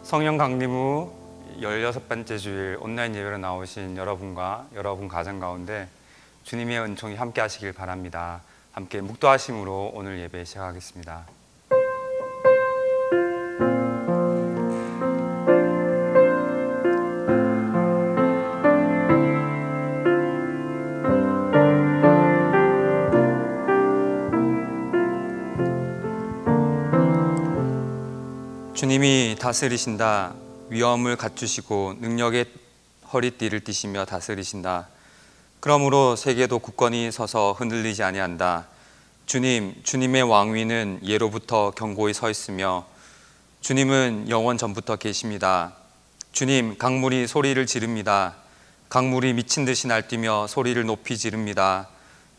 성령 강림 후 16번째 주일 온라인 예배로 나오신 여러분과 여러분 가정 가운데 주님의 은총이 함께 하시길 바랍니다. 함께 묵도하심으로 오늘 예배 시작하겠습니다. 주님이 다스리신다. 위엄을 갖추시고 능력의 허리띠를 띠시며 다스리신다. 그러므로 세계도 굳건히 서서 흔들리지 아니한다. 주님의 왕위는 예로부터 견고히 서 있으며 주님은 영원 전부터 계십니다. 주님, 강물이 소리를 지릅니다. 강물이 미친 듯이 날뛰며 소리를 높이 지릅니다.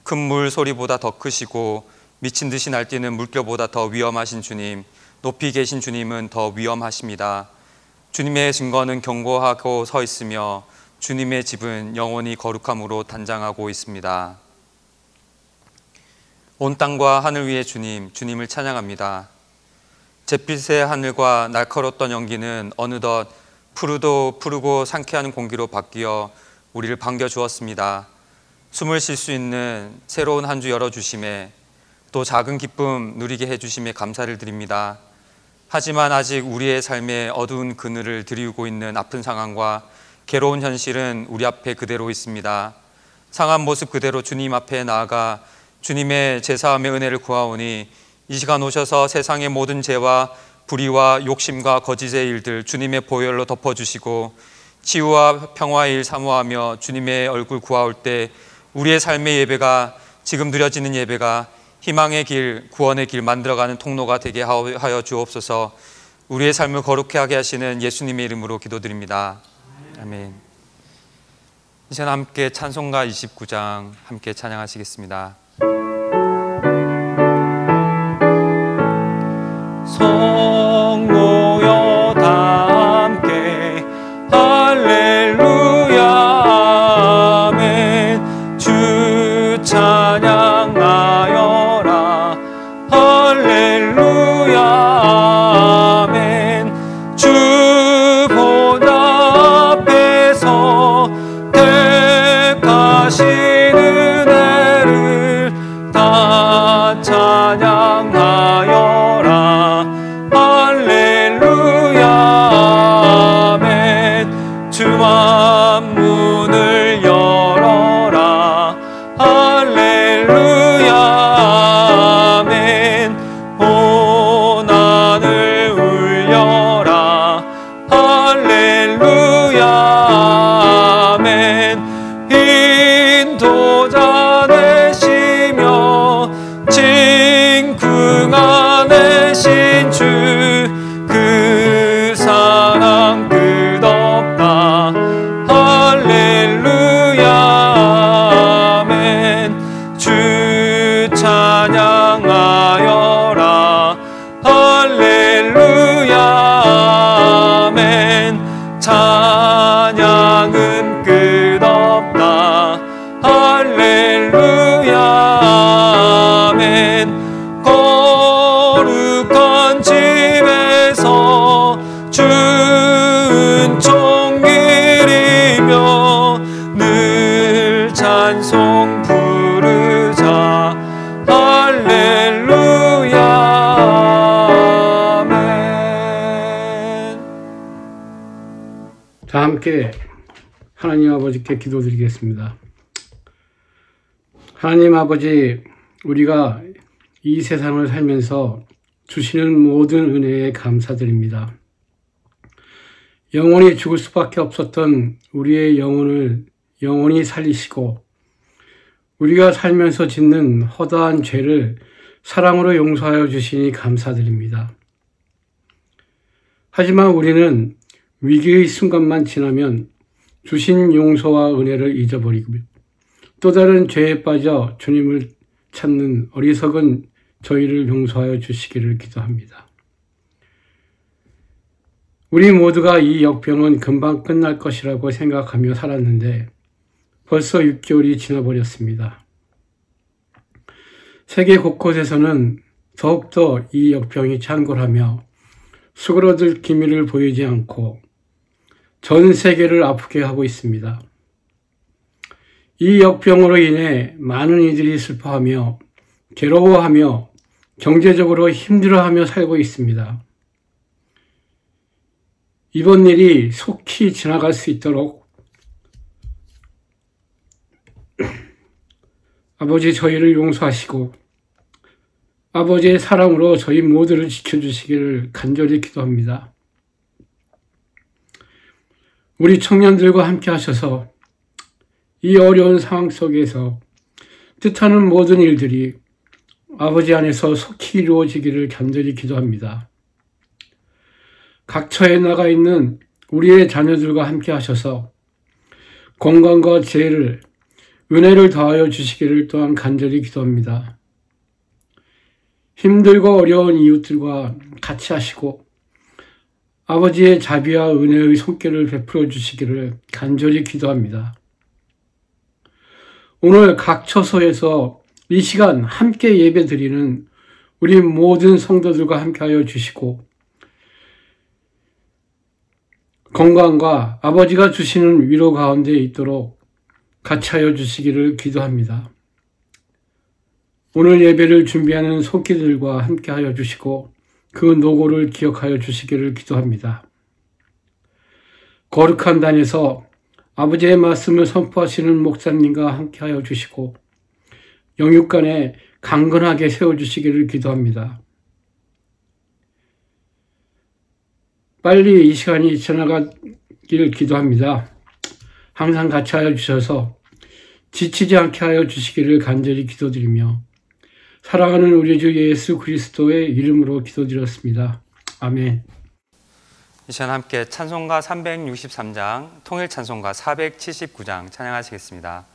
큰 물 소리보다 더 크시고 미친 듯이 날뛰는 물결보다 더 위험하신 주님, 높이 계신 주님은 더 위험하십니다. 주님의 증거는 견고하고 서 있으며 주님의 집은 영원히 거룩함으로 단장하고 있습니다. 온 땅과 하늘 위의 주님을 찬양합니다. 잿빛의 하늘과 날카로웠던 연기는 어느덧 푸르고 상쾌한 공기로 바뀌어 우리를 반겨주었습니다. 숨을 쉴 수 있는 새로운 한 주 열어주심에 또 작은 기쁨 누리게 해주심에 감사를 드립니다. 하지만 아직 우리의 삶에 어두운 그늘을 드리우고 있는 아픈 상황과 괴로운 현실은 우리 앞에 그대로 있습니다. 상한 모습 그대로 주님 앞에 나아가 주님의 제사함의 은혜를 구하오니 이 시간 오셔서 세상의 모든 죄와 불의와 욕심과 거짓의 일들 주님의 보혈로 덮어주시고 치유와 평화의 일 사모하며 주님의 얼굴 구하올 때 우리의 삶의 예배가, 지금 드려지는 예배가 희망의 길, 구원의 길 만들어가는 통로가 되게 하여 주옵소서. 우리의 삶을 거룩하게 하게 하시는 예수님의 이름으로 기도드립니다. 아멘. 이제 함께 찬송가 29장 함께 찬양하시겠습니다. 성도여 다 함께 할렐루야 아멘. 주 찬양하여 할렐루야 아멘. 주 보좌 앞에서 택하신 은혜를 다 찬양하여라 할렐루야 아멘. 주 만문을 열어라 할렐루야 고난을 울려라 할렐루야 아멘. 인도자 되시며 진궁하 되신 주 그 사랑 끝없다 할렐루야 아멘. 주 찬양하여라 할렐루야 아멘. 찬양은 끝없다 할렐루야 아멘. 거룩한 집에서 주 은총 기리며 늘 찬송 부르자 할렐루야 아멘. 자, 함께 하나님 아버지께 기도드리겠습니다. 하나님 아버지, 우리가 이 세상을 살면서 주시는 모든 은혜에 감사드립니다. 영원히 죽을 수밖에 없었던 우리의 영혼을 영원히 살리시고 우리가 살면서 짓는 허다한 죄를 사랑으로 용서하여 주시니 감사드립니다. 하지만 우리는 위기의 순간만 지나면 주신 용서와 은혜를 잊어버리고 또 다른 죄에 빠져 주님을 찾는 어리석은 저희를 용서하여 주시기를 기도합니다. 우리 모두가 이 역병은 금방 끝날 것이라고 생각하며 살았는데 벌써 6개월이 지나버렸습니다. 세계 곳곳에서는 더욱더 이 역병이 창궐하며 수그러들 기미를 보이지 않고 전 세계를 아프게 하고 있습니다. 이 역병으로 인해 많은 이들이 슬퍼하며 괴로워하며 경제적으로 힘들어하며 살고 있습니다. 이번 일이 속히 지나갈 수 있도록 아버지 저희를 용서하시고 아버지의 사랑으로 저희 모두를 지켜주시기를 간절히 기도합니다. 우리 청년들과 함께 하셔서 이 어려운 상황 속에서 뜻하는 모든 일들이 아버지 안에서 속히 이루어지기를 간절히 기도합니다. 각 처에 나가 있는 우리의 자녀들과 함께 하셔서 건강과 지혜를, 은혜를 더하여 주시기를 또한 간절히 기도합니다. 힘들고 어려운 이웃들과 같이 하시고 아버지의 자비와 은혜의 손길을 베풀어 주시기를 간절히 기도합니다. 오늘 각 처소에서 이 시간 함께 예배 드리는 우리 모든 성도들과 함께하여 주시고 건강과 아버지가 주시는 위로 가운데 있도록 같이 하여 주시기를 기도합니다. 오늘 예배를 준비하는 손길들과 함께하여 주시고 그 노고를 기억하여 주시기를 기도합니다. 거룩한 단에서 아버지의 말씀을 선포하시는 목사님과 함께하여 주시고 영육간에 강건하게 세워주시기를 기도합니다. 빨리 이 시간이 지나가기를 기도합니다. 항상 같이 하여 주셔서 지치지 않게 하여 주시기를 간절히 기도드리며 사랑하는 우리 주 예수 그리스도의 이름으로 기도드렸습니다. 아멘. 이 시간 함께 찬송가 363장, 통일 찬송가 479장 찬양하시겠습니다.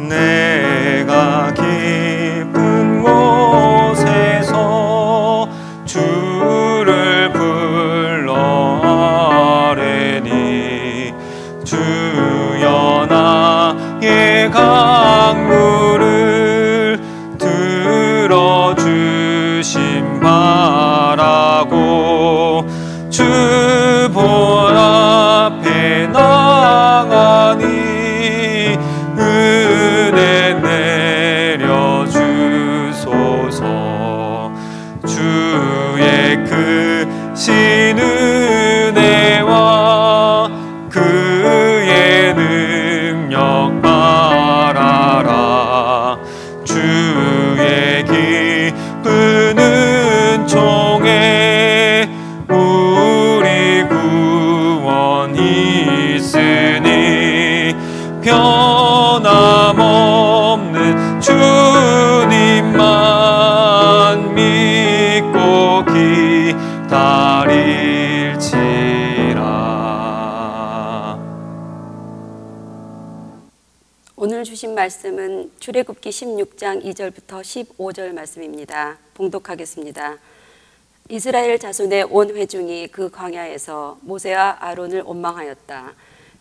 내가 깊은 곳에서 주를 불러아뢰니 주여 나의 강물을 들어주심 바라고 주 본 앞에 나가니 은혜 내려주소서. 주의 크신 은혜와 그의 능력 바라라. 주의 깊은 은총에 우리 구원이 있으니 변함없는 주님만 믿고 기다릴지라. 오늘 주신 말씀은 출애굽기 16장 2절부터 15절 말씀입니다. 봉독하겠습니다. 이스라엘 자손의 온 회중이 그 광야에서 모세와 아론을 원망하였다.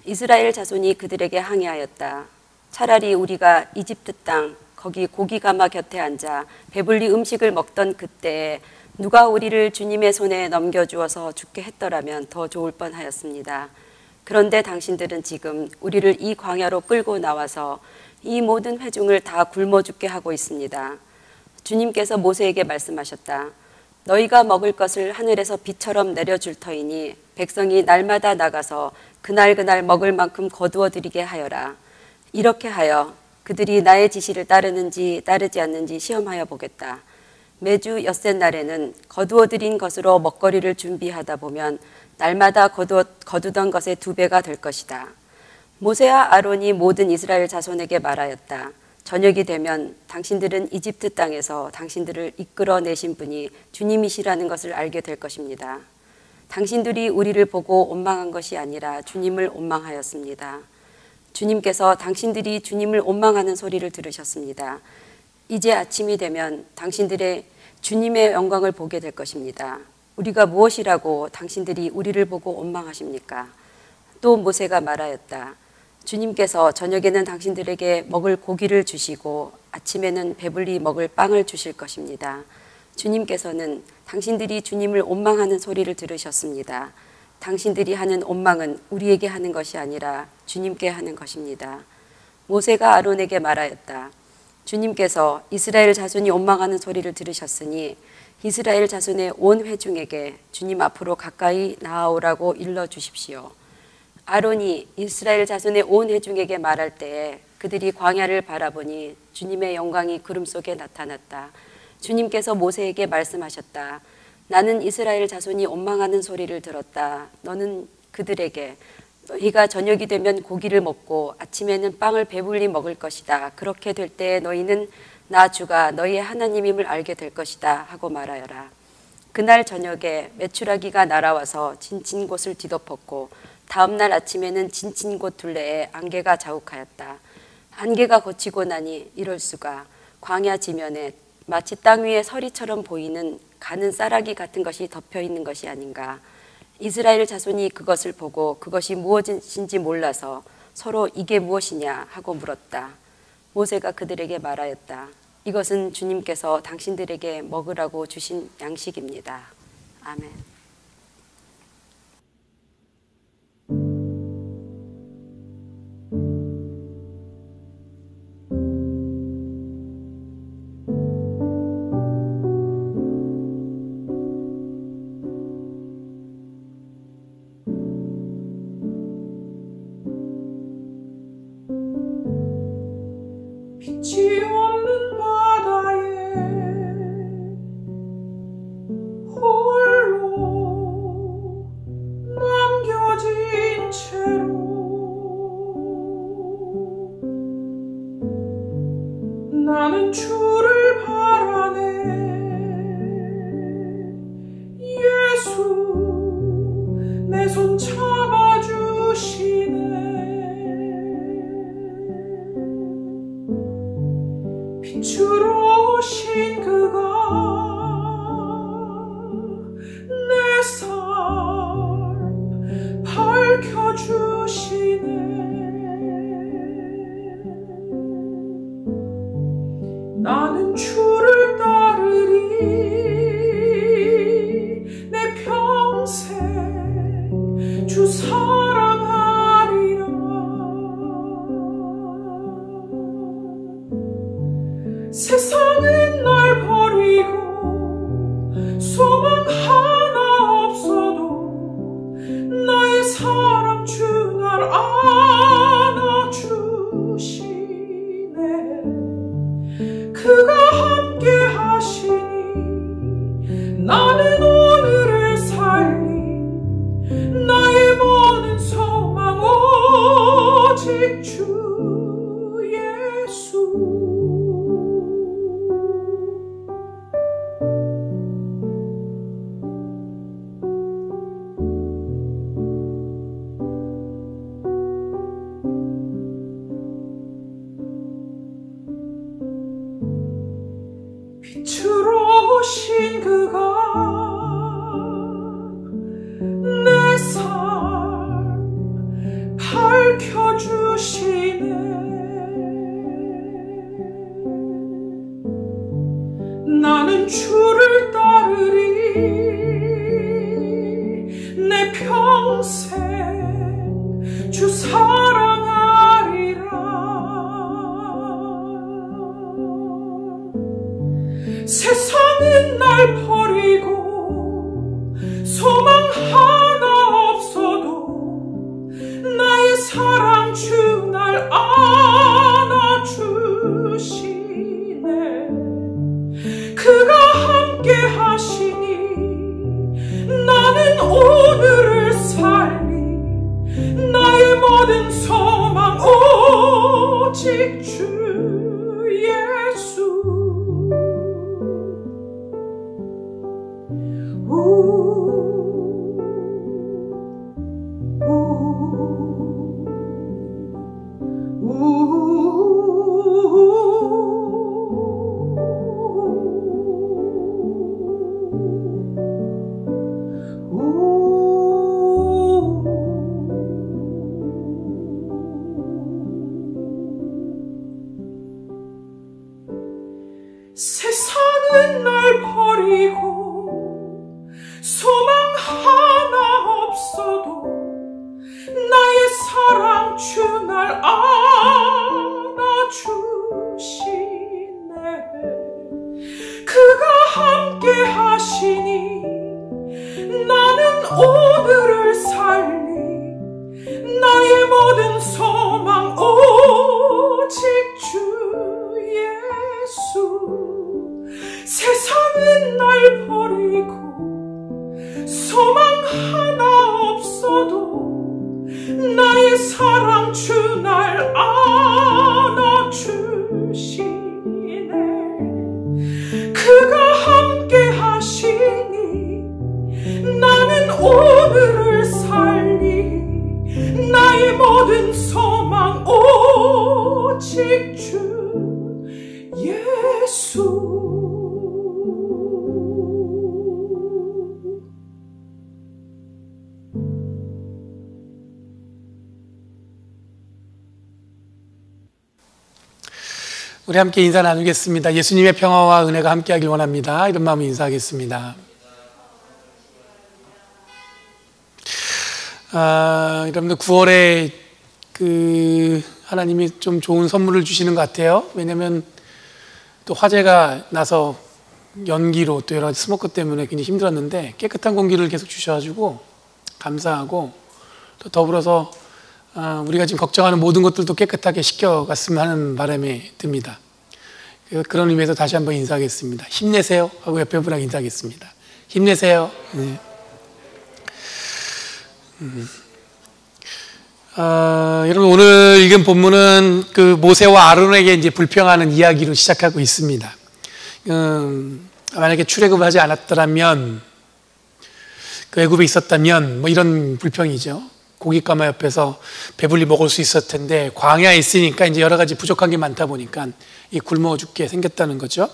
이스라엘 자손이 그들에게 항의하였다. 차라리 우리가 이집트 땅 거기 고기가마 곁에 앉아 배불리 음식을 먹던 그때에 누가 우리를 주님의 손에 넘겨주어서 죽게 했더라면 더 좋을 뻔하였습니다. 그런데 당신들은 지금 우리를 이 광야로 끌고 나와서 이 모든 회중을 다 굶어 죽게 하고 있습니다. 주님께서 모세에게 말씀하셨다. 너희가 먹을 것을 하늘에서 비처럼 내려줄 터이니 백성이 날마다 나가서 그날 먹을 만큼 거두어 드리게 하여라. 이렇게 하여 그들이 나의 지시를 따르는지 따르지 않는지 시험하여 보겠다. 매주 엿새 날에는 거두어 드린 것으로 먹거리를 준비하다 보면 날마다 거두던 것의 2배가 될 것이다. 모세와 아론이 모든 이스라엘 자손에게 말하였다. 저녁이 되면 당신들은 이집트 땅에서 당신들을 이끌어내신 분이 주님이시라는 것을 알게 될 것입니다. 당신들이 우리를 보고 원망한 것이 아니라 주님을 원망하였습니다. 주님께서 당신들이 주님을 원망하는 소리를 들으셨습니다. 이제 아침이 되면 당신들의 주님의 영광을 보게 될 것입니다. 우리가 무엇이라고 당신들이 우리를 보고 원망하십니까? 또 모세가 말하였다. 주님께서 저녁에는 당신들에게 먹을 고기를 주시고 아침에는 배불리 먹을 빵을 주실 것입니다. 주님께서는 당신들이 주님을 원망하는 소리를 들으셨습니다. 당신들이 하는 원망은 우리에게 하는 것이 아니라 주님께 하는 것입니다. 모세가 아론에게 말하였다. 주님께서 이스라엘 자손이 원망하는 소리를 들으셨으니 이스라엘 자손의 온 회중에게 주님 앞으로 가까이 나아오라고 일러주십시오. 아론이 이스라엘 자손의 온 회중에게 말할 때에 그들이 광야를 바라보니 주님의 영광이 구름 속에 나타났다. 주님께서 모세에게 말씀하셨다. 나는 이스라엘 자손이 원망하는 소리를 들었다. 너는 그들에게 너희가 저녁이 되면 고기를 먹고 아침에는 빵을 배불리 먹을 것이다. 그렇게 될 때 너희는 나 주가 너희의 하나님임을 알게 될 것이다 하고 말하여라. 그날 저녁에 메추라기가 날아와서 진친 곳을 뒤덮었고 다음 날 아침에는 진친 곳 둘레에 안개가 자욱하였다. 안개가 걷히고 나니 이럴 수가 광야 지면에 마치 땅 위에 서리처럼 보이는 가는 쌀아기 같은 것이 덮여 있는 것이 아닌가. 이스라엘 자손이 그것을 보고 그것이 무엇인지 몰라서 서로 이게 무엇이냐 하고 물었다. 모세가 그들에게 말하였다. 이것은 주님께서 당신들에게 먹으라고 주신 양식입니다. 아멘. 빛이 없는 바다에 홀로 남겨진 채로 나는 주를 바라네. 예수 내 손 잡아주시네. 빛으로 오신 그가 내 삶 밝혀주시네. 나는 주를 따르리. 내 평생 주 사랑하리라. 세상은 날 버리고 소망 하나 없어도 나의 사랑 주 날 안아주시네. 그가 함께 하시니 나는 오늘을 살리. 나의 모든 소망 오직 주 예수. 빛으로 오신 그가 내 삶 밝혀주시네. 나는 주를 따르리. 내 평생 주 사랑하리라. 세상은 날 버리고 소망 하나 없어도 나의 사랑 주 날 안아주시네. 그가 함께 하시니 나는 오늘을 살리. 나의 모든 소망 오직 주 예수. 세상은 날 버리고 소망 하나 없어도 나의 사랑 주 날 안아주시네. 그가 함께 하시니 나는 오늘을 살리 나의 모든 소망 오직 주 예수. 세상은 날 버리고 소망 하나 없어도 나의 사랑 주 날 안아주시네. 그가 함께 하시니 나는 오늘을 살리 나의 모든 소망 오직 주 예수. 우리 함께 인사 나누겠습니다. 예수님의 평화와 은혜가 함께하길 원합니다. 이런 마음으로 인사하겠습니다. 여러분들 9월에 하나님이 좀 좋은 선물을 주시는 것 같아요. 왜냐면 또 화재가 나서 연기로 또 여러 가지 스모크 때문에 굉장히 힘들었는데 깨끗한 공기를 계속 주셔가지고 감사하고, 또 더불어서 우리가 지금 걱정하는 모든 것들도 깨끗하게 씻겨갔으면 하는 바람이 듭니다. 그런 의미에서 다시 한번 인사하겠습니다. 힘내세요 하고 옆에 분하고 인사하겠습니다. 힘내세요. 네. 여러분, 오늘 읽은 본문은 그 모세와 아론에게 이제 불평하는 이야기로 시작하고 있습니다. 만약에 출애굽을 하지 않았더라면, 그 애굽에 있었다면, 뭐 이런 불평이죠. 고깃가마 옆에서 배불리 먹을 수 있었을 텐데 광야에 있으니까 이제 여러 가지 부족한 게 많다 보니까 이 굶어 죽게 생겼다는 거죠.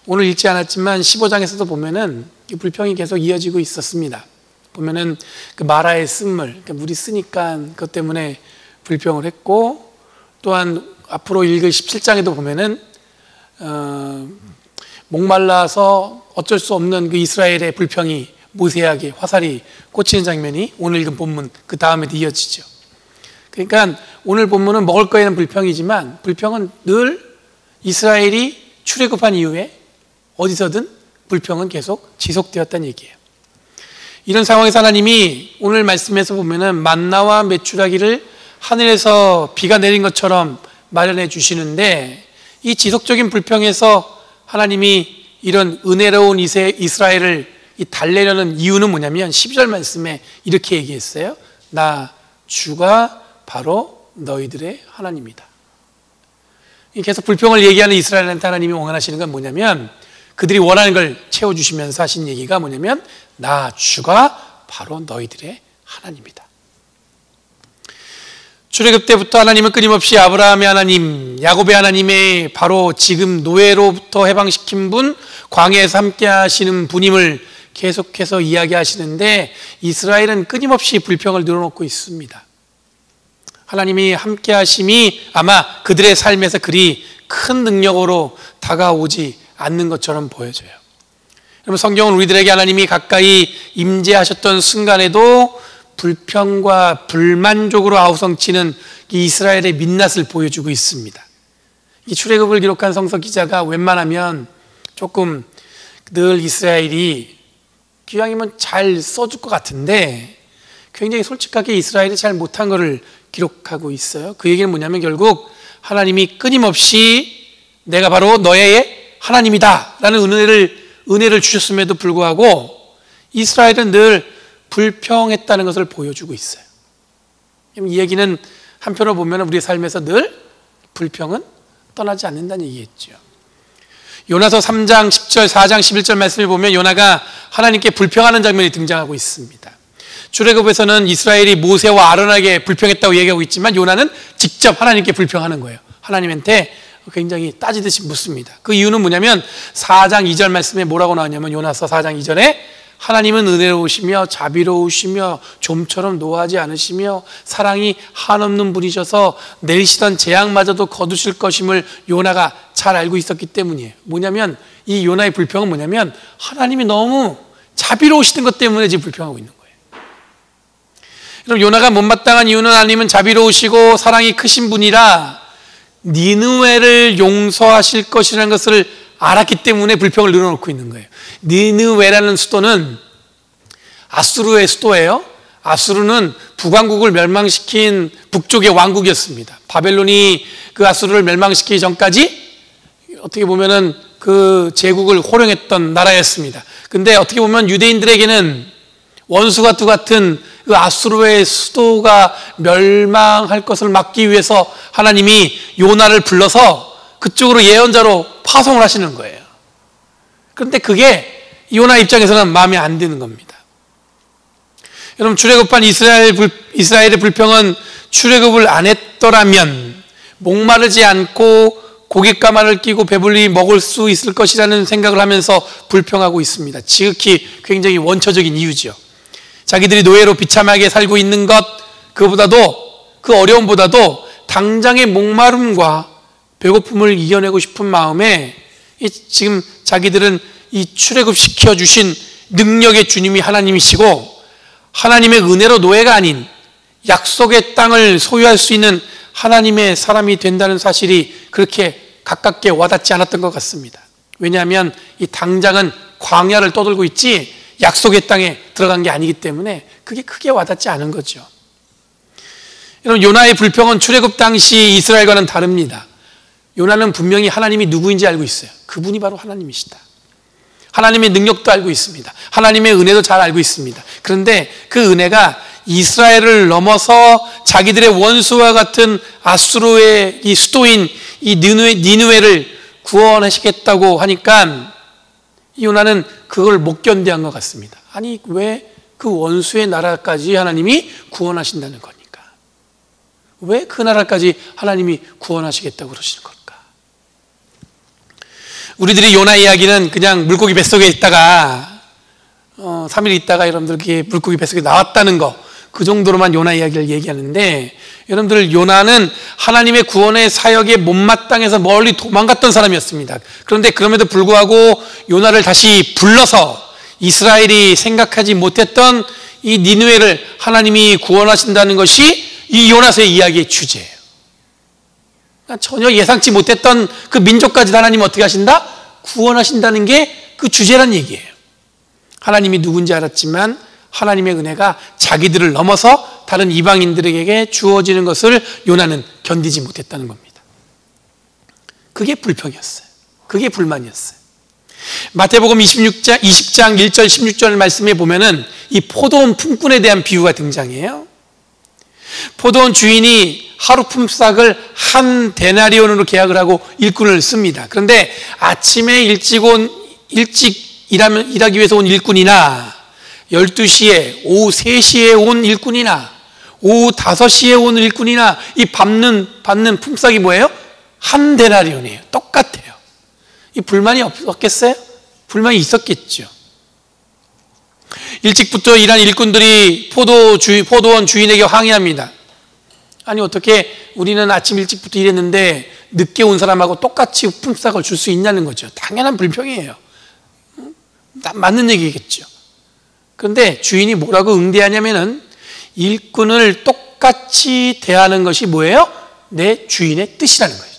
오늘 읽지 않았지만 15장에서도 보면은 이 불평이 계속 이어지고 있었습니다. 보면은 그 마라의 쓴물, 그러니까 물이 쓰니까 그것 때문에 불평을 했고, 또한 앞으로 읽을 17장에도 보면은 목말라서 어쩔 수 없는 그 이스라엘의 불평이 모세에게 화살이 꽂히는 장면이 오늘 읽은 본문 그 다음에도 이어지죠. 그러니까 오늘 본문은 먹을 거에는 불평이지만 불평은 늘 이스라엘이 출애굽한 이후에 어디서든 불평은 계속 지속되었다는 얘기예요. 이런 상황에서 하나님이 오늘 말씀에서 보면은 만나와 메추라기를 하늘에서 비가 내린 것처럼 마련해 주시는데, 이 지속적인 불평에서 하나님이 이런 은혜로운 이스라엘을 달래려는 이유는 뭐냐면 12절 말씀에 이렇게 얘기했어요. 나 주가 바로 너희들의 하나님이다. 계속 불평을 얘기하는 이스라엘한테 하나님이 원하시는 건 뭐냐면, 그들이 원하는 걸 채워주시면서 하신 얘기가 뭐냐면 나 주가 바로 너희들의 하나님이다. 출애굽 때부터 하나님은 끊임없이 아브라함의 하나님, 야곱의 하나님의 바로 지금 노예로부터 해방시킨 분, 광야에서 함께 하시는 분임을 계속해서 이야기하시는데, 이스라엘은 끊임없이 불평을 늘어놓고 있습니다. 하나님이 함께 하심이 아마 그들의 삶에서 그리 큰 능력으로 다가오지 않는 것처럼 보여져요. 여러분, 성경은 우리들에게 하나님이 가까이 임재하셨던 순간에도 불평과 불만족으로 아우성치는 이 이스라엘의 민낯을 보여주고 있습니다. 이 출애굽을 기록한 성서 기자가 웬만하면 조금 늘 이스라엘이 기왕이면 잘 써줄 것 같은데 굉장히 솔직하게 이스라엘이 잘 못한 것을 기록하고 있어요. 그 얘기는 뭐냐면 결국 하나님이 끊임없이 내가 바로 너의 하나님이다 라는 은혜를 주셨음에도 불구하고 이스라엘은 늘 불평했다는 것을 보여주고 있어요. 이 얘기는 한편으로 보면 우리의 삶에서 늘 불평은 떠나지 않는다는 얘기겠죠. 요나서 3장 10절, 4장 11절 말씀을 보면 요나가 하나님께 불평하는 장면이 등장하고 있습니다. 출애굽에서는 이스라엘이 모세와 아론에게 불평했다고 얘기하고 있지만 요나는 직접 하나님께 불평하는 거예요. 하나님한테 굉장히 따지듯이 묻습니다. 그 이유는 뭐냐면 4장 2절 말씀에 뭐라고 나오냐면 요나서 4장 2절에 하나님은 은혜로우시며 자비로우시며 좀처럼 노하지 않으시며 사랑이 한없는 분이셔서 내리시던 재앙마저도 거두실 것임을 요나가 잘 알고 있었기 때문이에요. 뭐냐면 이 요나의 불평은 뭐냐면 하나님이 너무 자비로우시던 것 때문에 지금 불평하고 있는 거예요. 그럼 요나가 못마땅한 이유는 하나님은 자비로우시고 사랑이 크신 분이라 니느웨를 용서하실 것이라는 것을 알았기 때문에 불평을 늘어놓고 있는 거예요. 니느웨라는 수도는 아수르의 수도예요. 아수르는 북왕국을 멸망시킨 북쪽의 왕국이었습니다. 바벨론이 그 아수르를 멸망시키기 전까지 어떻게 보면은 그 제국을 호령했던 나라였습니다. 근데 어떻게 보면 유대인들에게는 원수가 같은 그 아수르의 수도가 멸망할 것을 막기 위해서 하나님이 요나를 불러서 그쪽으로 예언자로 파송을 하시는 거예요. 그런데 그게 요나 입장에서는 마음에 안 드는 겁니다. 여러분, 출애굽한 이스라엘의 불평은 출애굽을 안 했더라면 목마르지 않고 고깃가마를 끼고 배불리 먹을 수 있을 것이라는 생각을 하면서 불평하고 있습니다. 지극히 굉장히 원초적인 이유죠. 자기들이 노예로 비참하게 살고 있는 것, 그 어려움보다도 당장의 목마름과 배고픔을 이겨내고 싶은 마음에 지금 자기들은 이 출애굽시켜 주신 능력의 주님이 하나님이시고 하나님의 은혜로 노예가 아닌 약속의 땅을 소유할 수 있는 하나님의 사람이 된다는 사실이 그렇게 가깝게 와닿지 않았던 것 같습니다. 왜냐하면 이 당장은 광야를 떠돌고 있지 약속의 땅에 들어간 게 아니기 때문에 그게 크게 와닿지 않은 거죠. 여러분, 요나의 불평은 출애굽 당시 이스라엘과는 다릅니다. 요나는 분명히 하나님이 누구인지 알고 있어요. 그분이 바로 하나님이시다. 하나님의 능력도 알고 있습니다. 하나님의 은혜도 잘 알고 있습니다. 그런데 그 은혜가 이스라엘을 넘어서 자기들의 원수와 같은 아수르의 이 수도인 이 니느웨를 구원하시겠다고 하니까 요나는 그걸 못 견뎌한 것 같습니다. 아니, 왜 그 원수의 나라까지 하나님이 구원하신다는 겁니까? 왜 그 나라까지 하나님이 구원하시겠다고 그러시는 걸까? 우리들이 요나 이야기는 그냥 물고기 뱃속에 있다가 3일 있다가 여러분들 그게 물고기 뱃속에 나왔다는 거, 그 정도로만 요나 이야기를 얘기하는데, 여러분들 요나는 하나님의 구원의 사역에 못마땅해서 멀리 도망갔던 사람이었습니다. 그런데 그럼에도 불구하고 요나를 다시 불러서 이스라엘이 생각하지 못했던 이 니느웨를 하나님이 구원하신다는 것이 이 요나서의 이야기의 주제예요. 그러니까 전혀 예상치 못했던 그 민족까지 하나님이 어떻게 하신다? 구원하신다는 게 그 주제란 얘기예요. 하나님이 누군지 알았지만 하나님의 은혜가 자기들을 넘어서 다른 이방인들에게 주어지는 것을 요나는 견디지 못했다는 겁니다. 그게 불평이었어요. 그게 불만이었어요. 마태복음 20장 1절 16절 말씀에 보면은 이 포도원 품꾼에 대한 비유가 등장해요. 포도원 주인이 하루 품삯을 한 데나리온으로 계약을 하고 일꾼을 씁니다. 그런데 아침에 일찍 일하기 위해서 온 일꾼이나 12시에 오후 3시에 온 일꾼이나 오후 5시에 온 일꾼이나 이 받는 품삯이 뭐예요? 한 데나리온이에요. 똑같아요. 이 불만이 없겠어요? 불만이 있었겠죠. 일찍부터 일한 일꾼들이 포도원 주인에게 항의합니다. 아니, 어떻게 우리는 아침 일찍부터 일했는데 늦게 온 사람하고 똑같이 품삯을 줄 수 있냐는 거죠. 당연한 불평이에요. 맞는 얘기겠죠. 그런데 주인이 뭐라고 응대하냐면은 일꾼을 똑같이 대하는 것이 뭐예요? 내 주인의 뜻이라는 거예요.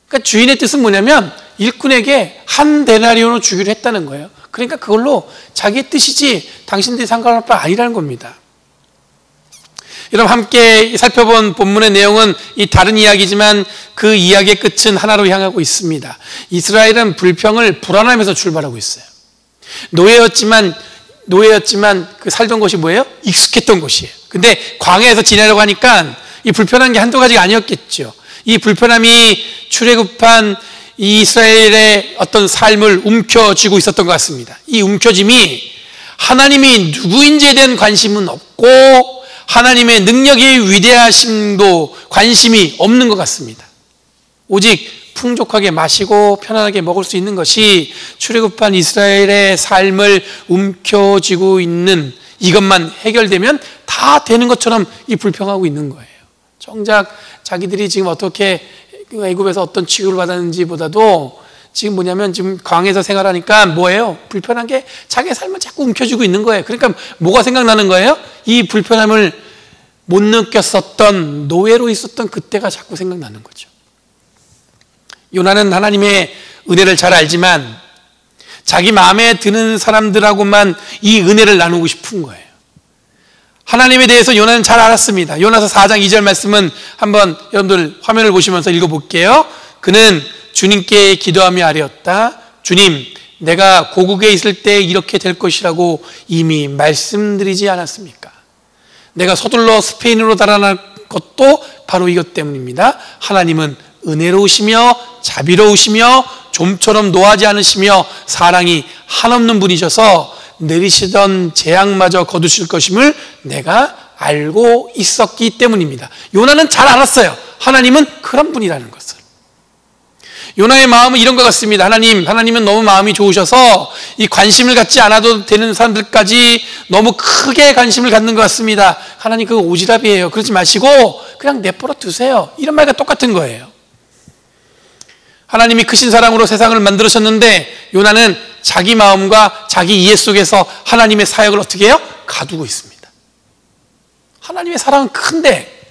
그러니까 주인의 뜻은 뭐냐면 일꾼에게 한 데나리온을 주기로 했다는 거예요. 그러니까 그걸로 자기의 뜻이지 당신들이 상관할 바 아니라는 겁니다. 여러분, 함께 살펴본 본문의 내용은 이 다른 이야기지만 그 이야기의 끝은 하나로 향하고 있습니다. 이스라엘은 불평을 불안하면서 출발하고 있어요. 노예였지만 그 살던 곳이 뭐예요? 익숙했던 곳이에요. 근데 광야에서 지내려고 하니까 이 불편한 게 한두 가지가 아니었겠죠. 이 불편함이 출애굽한 이스라엘의 어떤 삶을 움켜쥐고 있었던 것 같습니다. 이 움켜짐이 하나님이 누구인지에 대한 관심은 없고 하나님의 능력의 위대하심도 관심이 없는 것 같습니다. 오직 풍족하게 마시고 편안하게 먹을 수 있는 것이 출애굽한 이스라엘의 삶을 움켜쥐고 있는 이것만 해결되면 다 되는 것처럼 이 불평하고 있는 거예요. 정작 자기들이 지금 어떻게 애굽에서 어떤 취급을 받았는지 보다도 지금 뭐냐면 지금 광야에서 생활하니까 뭐예요? 불편한 게 자기의 삶을 자꾸 움켜쥐고 있는 거예요. 그러니까 뭐가 생각나는 거예요? 이 불편함을 못 느꼈었던 노예로 있었던 그때가 자꾸 생각나는 거죠. 요나는 하나님의 은혜를 잘 알지만 자기 마음에 드는 사람들하고만 이 은혜를 나누고 싶은 거예요. 하나님에 대해서 요나는 잘 알았습니다. 요나서 4장 2절 말씀은 한번 여러분들 화면을 보시면서 읽어볼게요. 그는 주님께 기도하며 아뢰었다. 주님, 내가 고국에 있을 때 이렇게 될 것이라고 이미 말씀드리지 않았습니까? 내가 서둘러 스페인으로 달아날 것도 바로 이것 때문입니다. 하나님은 은혜로우시며 자비로우시며 좀처럼 노하지 않으시며 사랑이 한없는 분이셔서 내리시던 재앙마저 거두실 것임을 내가 알고 있었기 때문입니다. 요나는 잘 알았어요. 하나님은 그런 분이라는 것을. 요나의 마음은 이런 것 같습니다. 하나님은 너무 마음이 좋으셔서 이 관심을 갖지 않아도 되는 사람들까지 너무 크게 관심을 갖는 것 같습니다. 하나님 그거 오지랖이에요. 그러지 마시고 그냥 내버려 두세요. 이런 말과 똑같은 거예요. 하나님이 크신 사랑으로 세상을 만들으셨는데 요나는 자기 마음과 자기 이해 속에서 하나님의 사역을 어떻게 해요? 가두고 있습니다. 하나님의 사랑은 큰데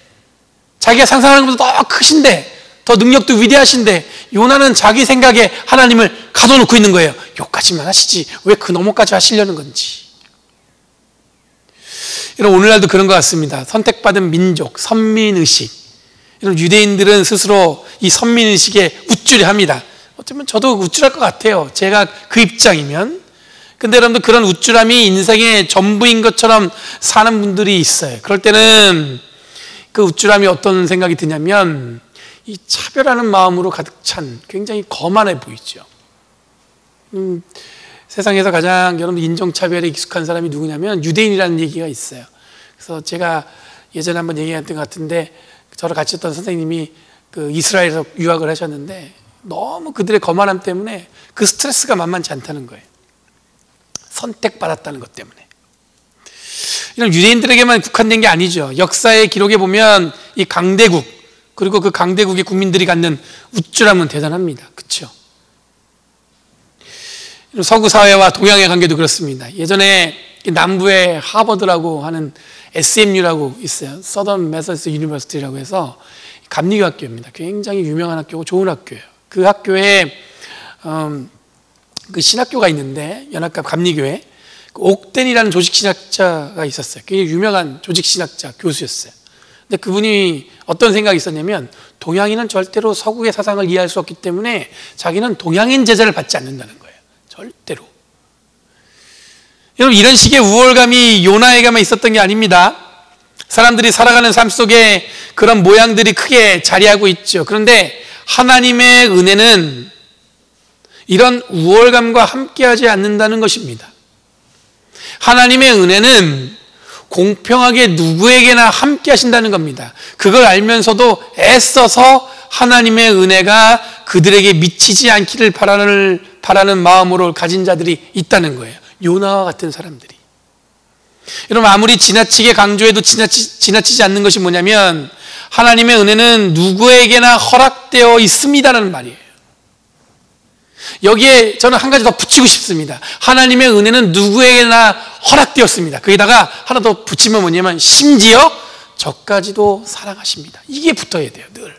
자기가 상상하는 것보다 더 크신데 더 능력도 위대하신데 요나는 자기 생각에 하나님을 가둬놓고 있는 거예요. 여기까지만 하시지 왜 그 너머까지 하시려는 건지. 여러분 오늘날도 그런 것 같습니다. 선택받은 민족, 선민의식. 여러분 유대인들은 스스로 이 선민의식에 우쭐해합니다. 어쩌면 저도 우쭐할 것 같아요. 제가 그 입장이면. 근데 여러분들 그런 우쭐함이 인생의 전부인 것처럼 사는 분들이 있어요. 그럴 때는 그 우쭐함이 어떤 생각이 드냐면 이 차별하는 마음으로 가득 찬 굉장히 거만해 보이죠. 세상에서 가장 여러분 인종차별에 익숙한 사람이 누구냐면 유대인이라는 얘기가 있어요. 그래서 제가 예전에 한번 얘기했던 것 같은데 저를 같이 했던 선생님이 그 이스라엘에서 유학을 하셨는데 너무 그들의 거만함 때문에 그 스트레스가 만만치 않다는 거예요. 선택받았다는 것 때문에. 이런 유대인들에게만 국한된 게 아니죠. 역사의 기록에 보면 이 강대국 그리고 그 강대국의 국민들이 갖는 우쭐함은 대단합니다. 그렇죠? 서구 사회와 동양의 관계도 그렇습니다. 예전에 남부에 하버드라고 하는 SMU라고 있어요. 서던 메서디스트 유니버시티라고 해서 감리교 학교입니다. 굉장히 유명한 학교고 좋은 학교예요. 그 학교에 그 신학교가 있는데 연합갑 감리교회 옥덴이라는 조직신학자가 있었어요. 굉장히 유명한 조직신학자 교수였어요. 근데 그분이 어떤 생각이 있었냐면 동양인은 절대로 서구의 사상을 이해할 수 없기 때문에 자기는 동양인 제자를 받지 않는다는 거예요. 절대로. 여러분 이런 식의 우월감이 요나에게만 있었던 게 아닙니다. 사람들이 살아가는 삶 속에 그런 모양들이 크게 자리하고 있죠. 그런데 하나님의 은혜는 이런 우월감과 함께하지 않는다는 것입니다. 하나님의 은혜는 공평하게 누구에게나 함께 하신다는 겁니다. 그걸 알면서도 애써서 하나님의 은혜가 그들에게 미치지 않기를 바라는 마음으로 가진 자들이 있다는 거예요. 요나와 같은 사람들이. 여러분 아무리 지나치게 강조해도 지나치지 않는 것이 뭐냐면 하나님의 은혜는 누구에게나 허락되어 있습니다라는 말이에요. 여기에 저는 한 가지 더 붙이고 싶습니다. 하나님의 은혜는 누구에게나 허락되었습니다. 거기다가 하나 더 붙이면 뭐냐면 심지어 저까지도 사랑하십니다. 이게 붙어야 돼요. 늘.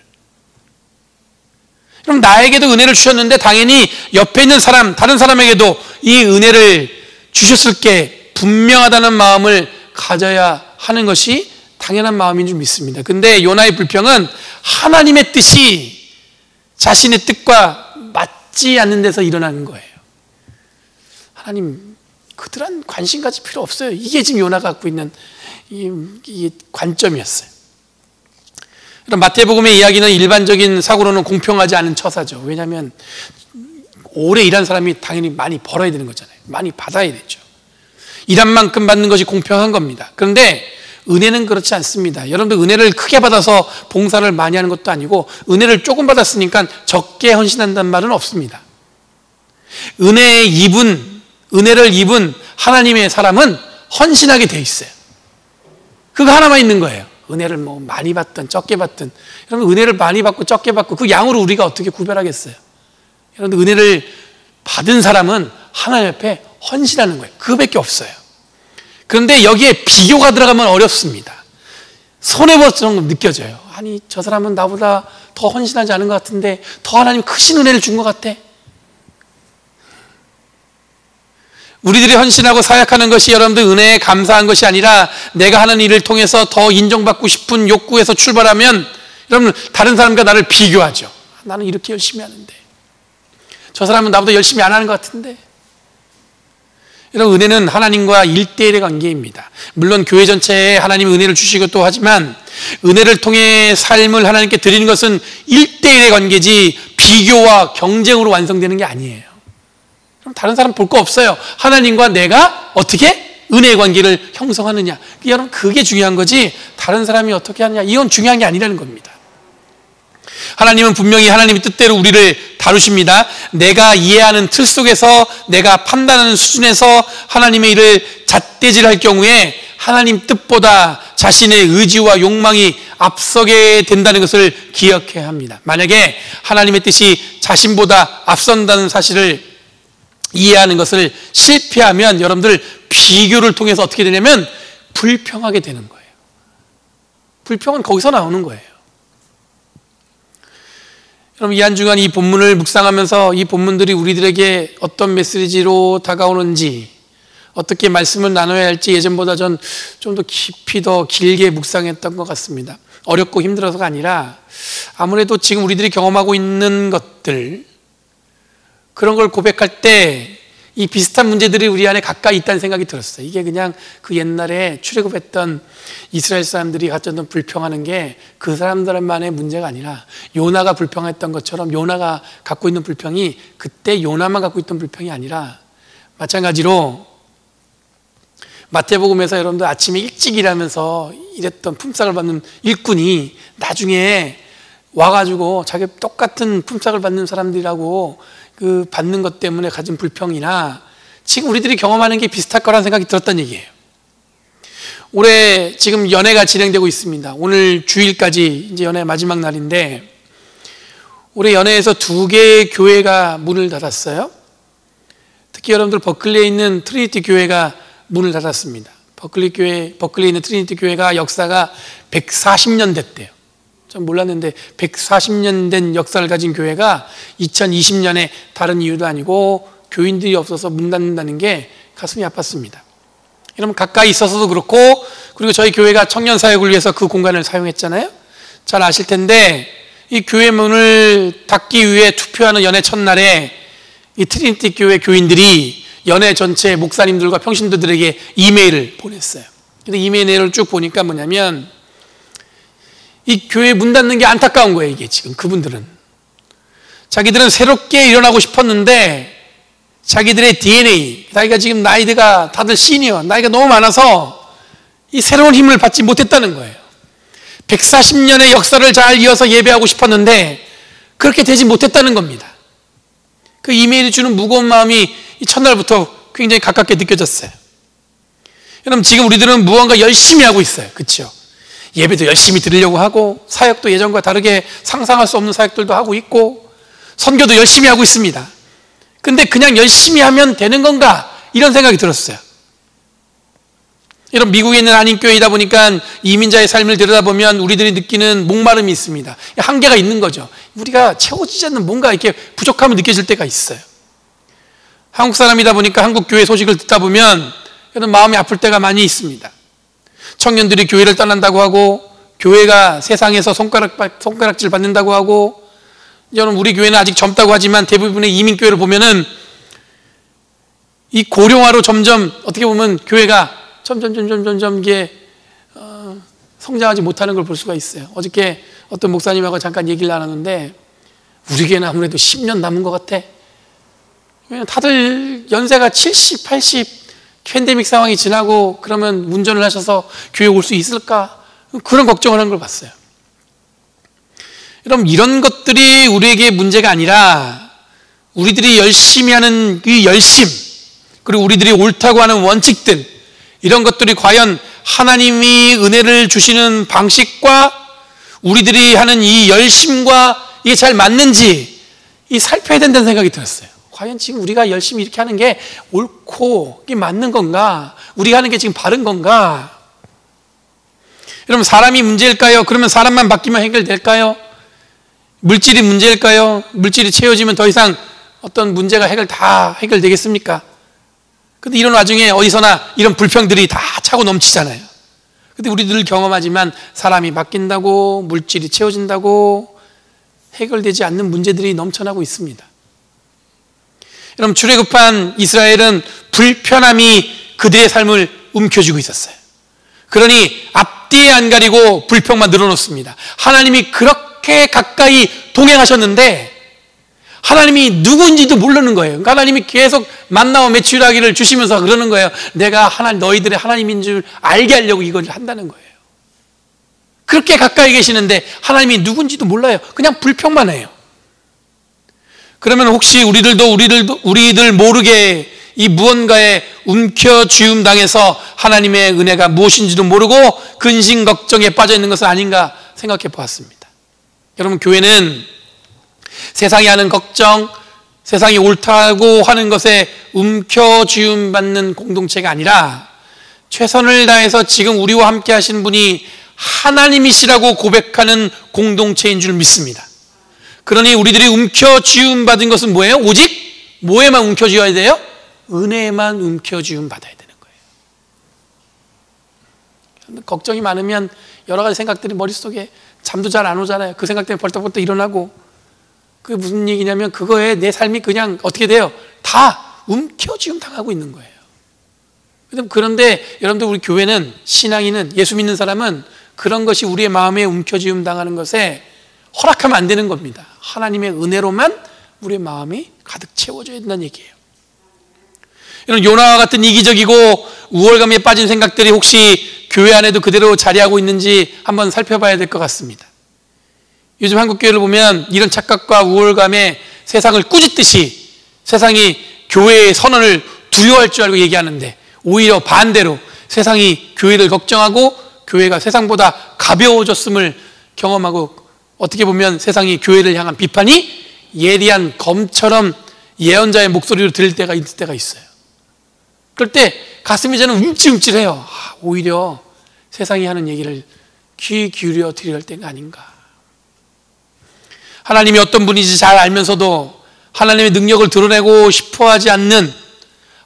그럼 나에게도 은혜를 주셨는데 당연히 옆에 있는 사람, 다른 사람에게도 이 은혜를 주셨을 게 분명하다는 마음을 가져야 하는 것이 당연한 마음인 줄 믿습니다. 근데 요나의 불평은 하나님의 뜻이 자신의 뜻과 맞지 않는 데서 일어나는 거예요. 하나님, 그들은 관심 가질 필요 없어요. 이게 지금 요나가 갖고 있는 이 관점이었어요. 그럼 마태복음의 이야기는 일반적인 사고로는 공평하지 않은 처사죠. 왜냐하면 오래 일한 사람이 당연히 많이 벌어야 되는 거잖아요. 많이 받아야 되죠. 일한 만큼 받는 것이 공평한 겁니다. 그런데 은혜는 그렇지 않습니다. 여러분들 은혜를 크게 받아서 봉사를 많이 하는 것도 아니고 은혜를 조금 받았으니까 적게 헌신한다는 말은 없습니다. 은혜를 입은 하나님의 사람은 헌신하게 돼 있어요. 그거 하나만 있는 거예요. 은혜를 뭐 많이 받든 적게 받든. 여러분 은혜를 많이 받고 적게 받고 그 양으로 우리가 어떻게 구별하겠어요? 여러분 은혜를 받은 사람은 하나님 앞에 헌신하는 거예요. 그거밖에 없어요. 그런데 여기에 비교가 들어가면 어렵습니다. 손해보처럼 느껴져요. 아니 저 사람은 나보다 더 헌신하지 않은 것 같은데 더 하나님 크신 은혜를 준 것 같아. 우리들이 헌신하고 사역하는 것이 여러분들 은혜에 감사한 것이 아니라 내가 하는 일을 통해서 더 인정받고 싶은 욕구에서 출발하면 여러분 다른 사람과 나를 비교하죠. 나는 이렇게 열심히 하는데 저 사람은 나보다 열심히 안 하는 것 같은데. 여러분 은혜는 하나님과 1대1의 관계입니다. 물론 교회 전체에 하나님이 은혜를 주시기도 하지만 은혜를 통해 삶을 하나님께 드리는 것은 1대1의 관계지 비교와 경쟁으로 완성되는 게 아니에요. 그럼 다른 사람 볼 거 없어요. 하나님과 내가 어떻게 은혜의 관계를 형성하느냐. 여러분 그게 중요한 거지 다른 사람이 어떻게 하느냐 이건 중요한 게 아니라는 겁니다. 하나님은 분명히 하나님의 뜻대로 우리를 다루십니다. 내가 이해하는 틀 속에서 내가 판단하는 수준에서 하나님의 일을 잣대질할 경우에 하나님 뜻보다 자신의 의지와 욕망이 앞서게 된다는 것을 기억해야 합니다. 만약에 하나님의 뜻이 자신보다 앞선다는 사실을 이해하는 것을 실패하면 여러분들 비교를 통해서 어떻게 되냐면 불평하게 되는 거예요. 불평은 거기서 나오는 거예요. 여러분 이 한 주간 이 본문을 묵상하면서 이 본문들이 우리들에게 어떤 메시지로 다가오는지 어떻게 말씀을 나눠야 할지 예전보다 전 좀 더 깊이 더 길게 묵상했던 것 같습니다. 어렵고 힘들어서가 아니라 아무래도 지금 우리들이 경험하고 있는 것들 그런 걸 고백할 때 이 비슷한 문제들이 우리 안에 가까이 있다는 생각이 들었어요. 이게 그냥 그 옛날에 출애굽했던 이스라엘 사람들이 가졌던 불평하는 게 그 사람들만의 문제가 아니라 요나가 불평했던 것처럼 요나가 갖고 있는 불평이 그때 요나만 갖고 있던 불평이 아니라 마찬가지로 마태복음에서 여러분들 아침에 일찍 일하면서 일했던 품삯을 받는 일꾼이 나중에 와가지고 자기 똑같은 품삯을 받는 사람들이라고 그 받는 것 때문에 가진 불평이나 지금 우리들이 경험하는 게 비슷할 거라는 생각이 들었단 얘기예요. 올해 지금 연회가 진행되고 있습니다. 오늘 주일까지 이제 연회 마지막 날인데 올해 연회에서 2개의 교회가 문을 닫았어요. 특히 여러분들 버클리에 있는 트리니티 교회가 문을 닫았습니다. 버클리에 있는 트리니티 교회가 역사가 140년 됐대요. 전 몰랐는데 140년 된 역사를 가진 교회가 2020년에 다른 이유도 아니고 교인들이 없어서 문 닫는다는 게 가슴이 아팠습니다. 여러분 가까이 있어서도 그렇고 그리고 저희 교회가 청년 사역을 위해서 그 공간을 사용했잖아요. 잘 아실 텐데 이 교회 문을 닫기 위해 투표하는 연회 첫날에 이 트리니티 교회 교인들이 연회 전체 목사님들과 평신도들에게 이메일을 보냈어요. 근데 이메일 내용을 쭉 보니까 뭐냐면 이 교회 문 닫는 게 안타까운 거예요. 이게 지금 그분들은 자기들은 새롭게 일어나고 싶었는데 자기들의 DNA 나이가 지금 나이가 다들 시니어 나이가 너무 많아서 이 새로운 힘을 받지 못했다는 거예요. 140년의 역사를 잘 이어서 예배하고 싶었는데 그렇게 되지 못했다는 겁니다. 그 이메일이 주는 무거운 마음이 이 첫날부터 굉장히 가깝게 느껴졌어요. 여러분 지금 우리들은 무언가 열심히 하고 있어요. 그렇죠? 예배도 열심히 드리려고 하고 사역도 예전과 다르게 상상할 수 없는 사역들도 하고 있고 선교도 열심히 하고 있습니다. 근데 그냥 열심히 하면 되는 건가? 이런 생각이 들었어요. 여러분 미국에 있는 한인교회이다 보니까 이민자의 삶을 들여다보면 우리들이 느끼는 목마름이 있습니다. 한계가 있는 거죠. 우리가 채워지지 않는 뭔가 이렇게 부족함을 느껴질 때가 있어요. 한국 사람이다 보니까 한국 교회 소식을 듣다 보면 여러분 마음이 아플 때가 많이 있습니다. 청년들이 교회를 떠난다고 하고 교회가 세상에서 손가락질 받는다고 하고 여러분 우리 교회는 아직 젊다고 하지만 대부분의 이민교회를 보면은 이 고령화로 점점 어떻게 보면 교회가 점점 이게 성장하지 못하는 걸 볼 수가 있어요. 어저께 어떤 목사님하고 잠깐 얘기를 나눴는데 우리 교회는 아무래도 10년 남은 것 같아. 다들 연세가 70, 80 팬데믹 상황이 지나고 그러면 운전을 하셔서 교회 올 수 있을까? 그런 걱정을 하는 걸 봤어요. 여러분, 이런 것들이 우리에게 문제가 아니라 우리들이 열심히 하는 이 열심, 그리고 우리들이 옳다고 하는 원칙들, 이런 것들이 과연 하나님이 은혜를 주시는 방식과 우리들이 하는 이 열심과 이게 잘 맞는지 이 살펴야 된다는 생각이 들었어요. 과연 지금 우리가 열심히 이렇게 하는 게 옳고 이게 맞는 건가? 우리가 하는 게 지금 바른 건가? 여러분, 사람이 문제일까요? 그러면 사람만 바뀌면 해결될까요? 물질이 문제일까요? 물질이 채워지면 더 이상 어떤 문제가 다 해결되겠습니까? 근데 이런 와중에 어디서나 이런 불평들이 다 차고 넘치잖아요. 근데 우리들 경험하지만 사람이 바뀐다고, 물질이 채워진다고 해결되지 않는 문제들이 넘쳐나고 있습니다. 여러분, 출애굽한 이스라엘은 불편함이 그들의 삶을 움켜쥐고 있었어요. 그러니 앞뒤에 안 가리고 불평만 늘어놓습니다. 하나님이 그렇게 가까이 동행하셨는데 하나님이 누군지도 모르는 거예요. 그러니까 하나님이 계속 만나와 메추라기를 주시면서 그러는 거예요. 내가 너희들의 하나님인 줄 알게 하려고 이걸 한다는 거예요. 그렇게 가까이 계시는데 하나님이 누군지도 몰라요. 그냥 불평만 해요. 그러면 혹시 우리들 모르게 이 무언가에 움켜쥐움 당해서 하나님의 은혜가 무엇인지도 모르고 근심 걱정에 빠져 있는 것은 아닌가 생각해 보았습니다. 여러분, 교회는 세상이 하는 걱정, 세상이 옳다고 하는 것에 움켜쥐움 받는 공동체가 아니라 최선을 다해서 지금 우리와 함께 하시는 분이 하나님이시라고 고백하는 공동체인 줄 믿습니다. 그러니 우리들이 움켜쥐움 받은 것은 뭐예요? 오직 뭐에만 움켜쥐어야 돼요? 은혜에만 움켜쥐움 받아야 되는 거예요. 걱정이 많으면 여러 가지 생각들이 머릿속에 잠도 잘 안 오잖아요. 그 생각 때문에 벌떡벌떡 일어나고, 그게 무슨 얘기냐면 그거에 내 삶이 그냥 어떻게 돼요? 다 움켜쥐움 당하고 있는 거예요. 그런데 여러분들, 우리 교회는, 신앙인은, 예수 믿는 사람은 그런 것이 우리의 마음에 움켜쥐움 당하는 것에 허락하면 안 되는 겁니다. 하나님의 은혜로만 우리의 마음이 가득 채워져야 된다는 얘기예요. 이런 요나와 같은 이기적이고 우월감에 빠진 생각들이 혹시 교회 안에도 그대로 자리하고 있는지 한번 살펴봐야 될 것 같습니다. 요즘 한국교회를 보면 이런 착각과 우월감에 세상을 꾸짖듯이 세상이 교회의 선언을 두려워할 줄 알고 얘기하는데, 오히려 반대로 세상이 교회를 걱정하고 교회가 세상보다 가벼워졌음을 경험하고, 어떻게 보면 세상이 교회를 향한 비판이 예리한 검처럼 예언자의 목소리로 들릴 때가 있을 때가 있어요. 그럴 때 가슴이 저는 움찔움찔해요. 오히려 세상이 하는 얘기를 귀 기울여 드려야 할 때가 아닌가. 하나님이 어떤 분인지 잘 알면서도 하나님의 능력을 드러내고 싶어하지 않는,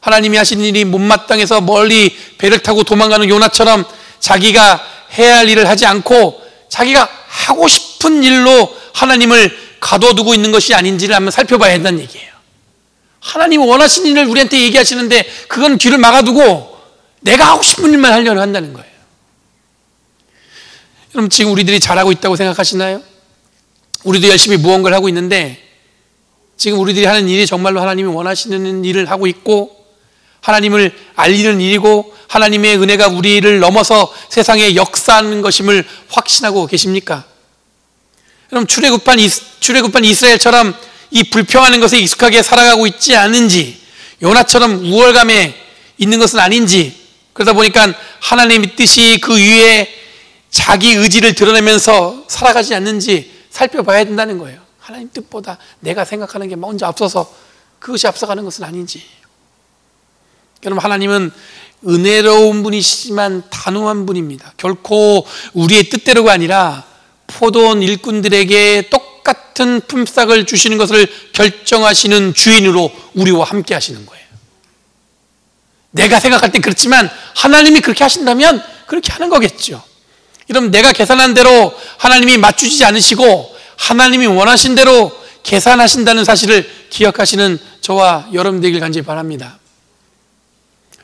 하나님이 하신 일이 못마땅해서 멀리 배를 타고 도망가는 요나처럼 자기가 해야 할 일을 하지 않고 자기가 하고 싶은 일로 하나님을 가둬두고 있는 것이 아닌지를 한번 살펴봐야 한다는 얘기예요. 하나님이 원하시는 일을 우리한테 얘기하시는데 그건 귀를 막아두고 내가 하고 싶은 일만 하려고 한다는 거예요. 여러분, 지금 우리들이 잘하고 있다고 생각하시나요? 우리도 열심히 무언가를 하고 있는데 지금 우리들이 하는 일이 정말로 하나님이 원하시는 일을 하고 있고 하나님을 알리는 일이고 하나님의 은혜가 우리를 넘어서 세상에 역사하는 것임을 확신하고 계십니까? 그럼 출애굽한 이스라엘처럼 이 불평하는 것에 익숙하게 살아가고 있지 않은지, 요나처럼 우월감에 있는 것은 아닌지, 그러다 보니까 하나님의 뜻이 그 위에 자기 의지를 드러내면서 살아가지 않는지 살펴봐야 된다는 거예요. 하나님 뜻보다 내가 생각하는 게 먼저 앞서서 그것이 앞서가는 것은 아닌지. 여러분, 하나님은 은혜로운 분이시지만 단호한 분입니다. 결코 우리의 뜻대로가 아니라 포도원 일꾼들에게 똑같은 품삯을 주시는 것을 결정하시는 주인으로 우리와 함께 하시는 거예요. 내가 생각할 땐 그렇지만 하나님이 그렇게 하신다면 그렇게 하는 거겠죠. 여러분, 내가 계산한 대로 하나님이 맞추지 않으시고 하나님이 원하신 대로 계산하신다는 사실을 기억하시는 저와 여러분 되길 간절히 바랍니다.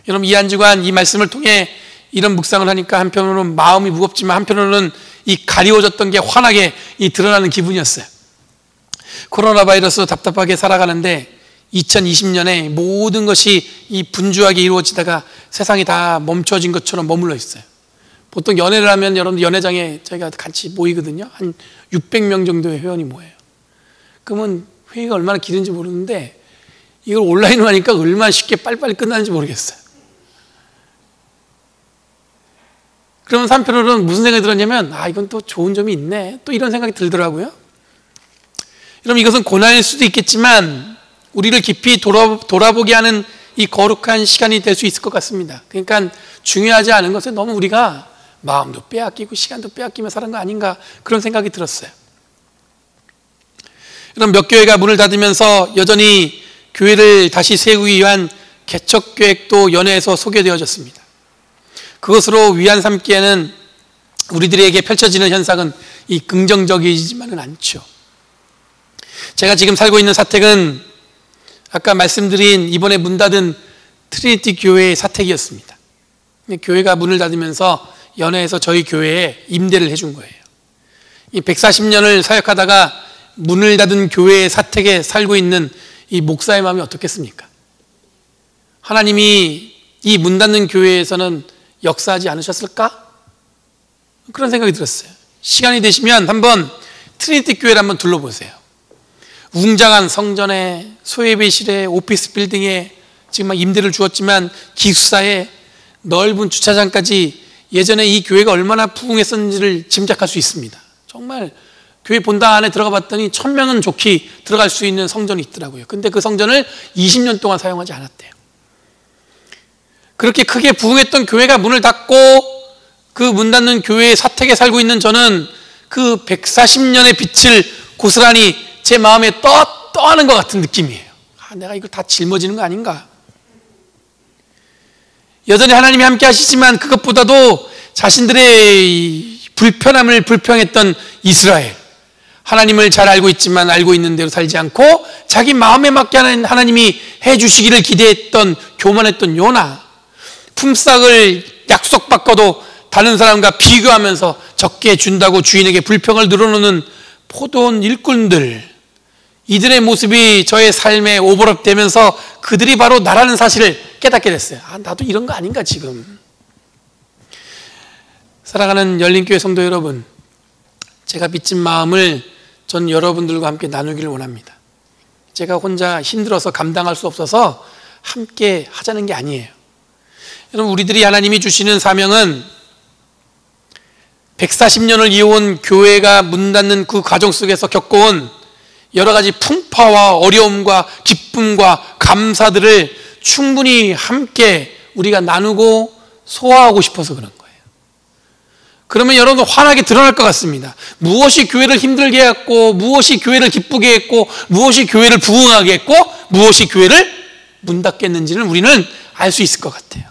여러분, 이 한 주간 이 말씀을 통해 이런 묵상을 하니까 한편으로는 마음이 무겁지만 한편으로는 이 가리워졌던 게 환하게 드러나는 기분이었어요. 코로나 바이러스로 답답하게 살아가는데 2020년에 모든 것이 이 분주하게 이루어지다가 세상이 다 멈춰진 것처럼 머물러 있어요. 보통 연애를 하면 여러분들 연애장에 저희가 같이 모이거든요. 한 600명 정도의 회원이 모여요. 그러면 회의가 얼마나 길은지 모르는데 이걸 온라인으로 하니까 얼마나 쉽게 빨리빨리 끝나는지 모르겠어요. 그러면 한편으로는 무슨 생각이 들었냐면 이건 또 좋은 점이 있네. 또 이런 생각이 들더라고요. 여러분 이것은 고난일 수도 있겠지만 우리를 깊이 돌아보게 하는 이 거룩한 시간이 될 수 있을 것 같습니다. 그러니까 중요하지 않은 것에 너무 우리가 마음도 빼앗기고 시간도 빼앗기며 사는 거 아닌가 그런 생각이 들었어요. 여러분 몇 교회가 문을 닫으면서 여전히 교회를 다시 세우기 위한 개척 계획도 연회에서 소개되어졌습니다. 그것으로 위안 삼기에는 우리들에게 펼쳐지는 현상은 이 긍정적이지만은 않죠. 제가 지금 살고 있는 사택은 아까 말씀드린 이번에 문 닫은 트리니티 교회의 사택이었습니다. 교회가 문을 닫으면서 연회에서 저희 교회에 임대를 해준 거예요. 이 140년을 사역하다가 문을 닫은 교회의 사택에 살고 있는 이 목사의 마음이 어떻겠습니까? 하나님이 이 문 닫는 교회에서는 역사하지 않으셨을까? 그런 생각이 들었어요. 시간이 되시면 한번 트리니티 교회를 한번 둘러보세요. 웅장한 성전에, 소예배실에, 오피스 빌딩에 지금 막 임대를 주었지만 기숙사에 넓은 주차장까지 예전에 이 교회가 얼마나 부흥했었는지를 짐작할 수 있습니다. 정말 교회 본당 안에 들어가 봤더니 1000명은 좋게 들어갈 수 있는 성전이 있더라고요. 근데 그 성전을 20년 동안 사용하지 않았대요. 그렇게 크게 부흥했던 교회가 문을 닫고 그 문 닫는 교회의 사택에 살고 있는 저는 그 140년의 빛을 고스란히 제 마음에 떠하는 것 같은 느낌이에요. 내가 이걸 다 짊어지는 거 아닌가? 여전히 하나님이 함께 하시지만 그것보다도 자신들의 불편함을 불평했던 이스라엘, 하나님을 잘 알고 있지만 알고 있는 대로 살지 않고 자기 마음에 맞게 하나님이 해주시기를 기대했던 교만했던 요나, 품삯을 약속받고도 다른 사람과 비교하면서 적게 준다고 주인에게 불평을 늘어놓는 포도원 일꾼들, 이들의 모습이 저의 삶에 오버랩되면서 그들이 바로 나라는 사실을 깨닫게 됐어요. 나도 이런 거 아닌가 지금. 사랑하는 열린교회 성도 여러분, 제가 빚진 마음을 전 여러분들과 함께 나누기를 원합니다. 제가 혼자 힘들어서 감당할 수 없어서 함께 하자는 게 아니에요. 여러분 우리들이 하나님이 주시는 사명은 140년을 이어온 교회가 문 닫는 그 과정 속에서 겪어온 여러 가지 풍파와 어려움과 기쁨과 감사들을 충분히 함께 우리가 나누고 소화하고 싶어서 그런 거예요. 그러면 여러분 환하게 드러날 것 같습니다. 무엇이 교회를 힘들게 했고, 무엇이 교회를 기쁘게 했고, 무엇이 교회를 부흥하게 했고, 무엇이 교회를 문 닫게 했는지는 우리는 알 수 있을 것 같아요.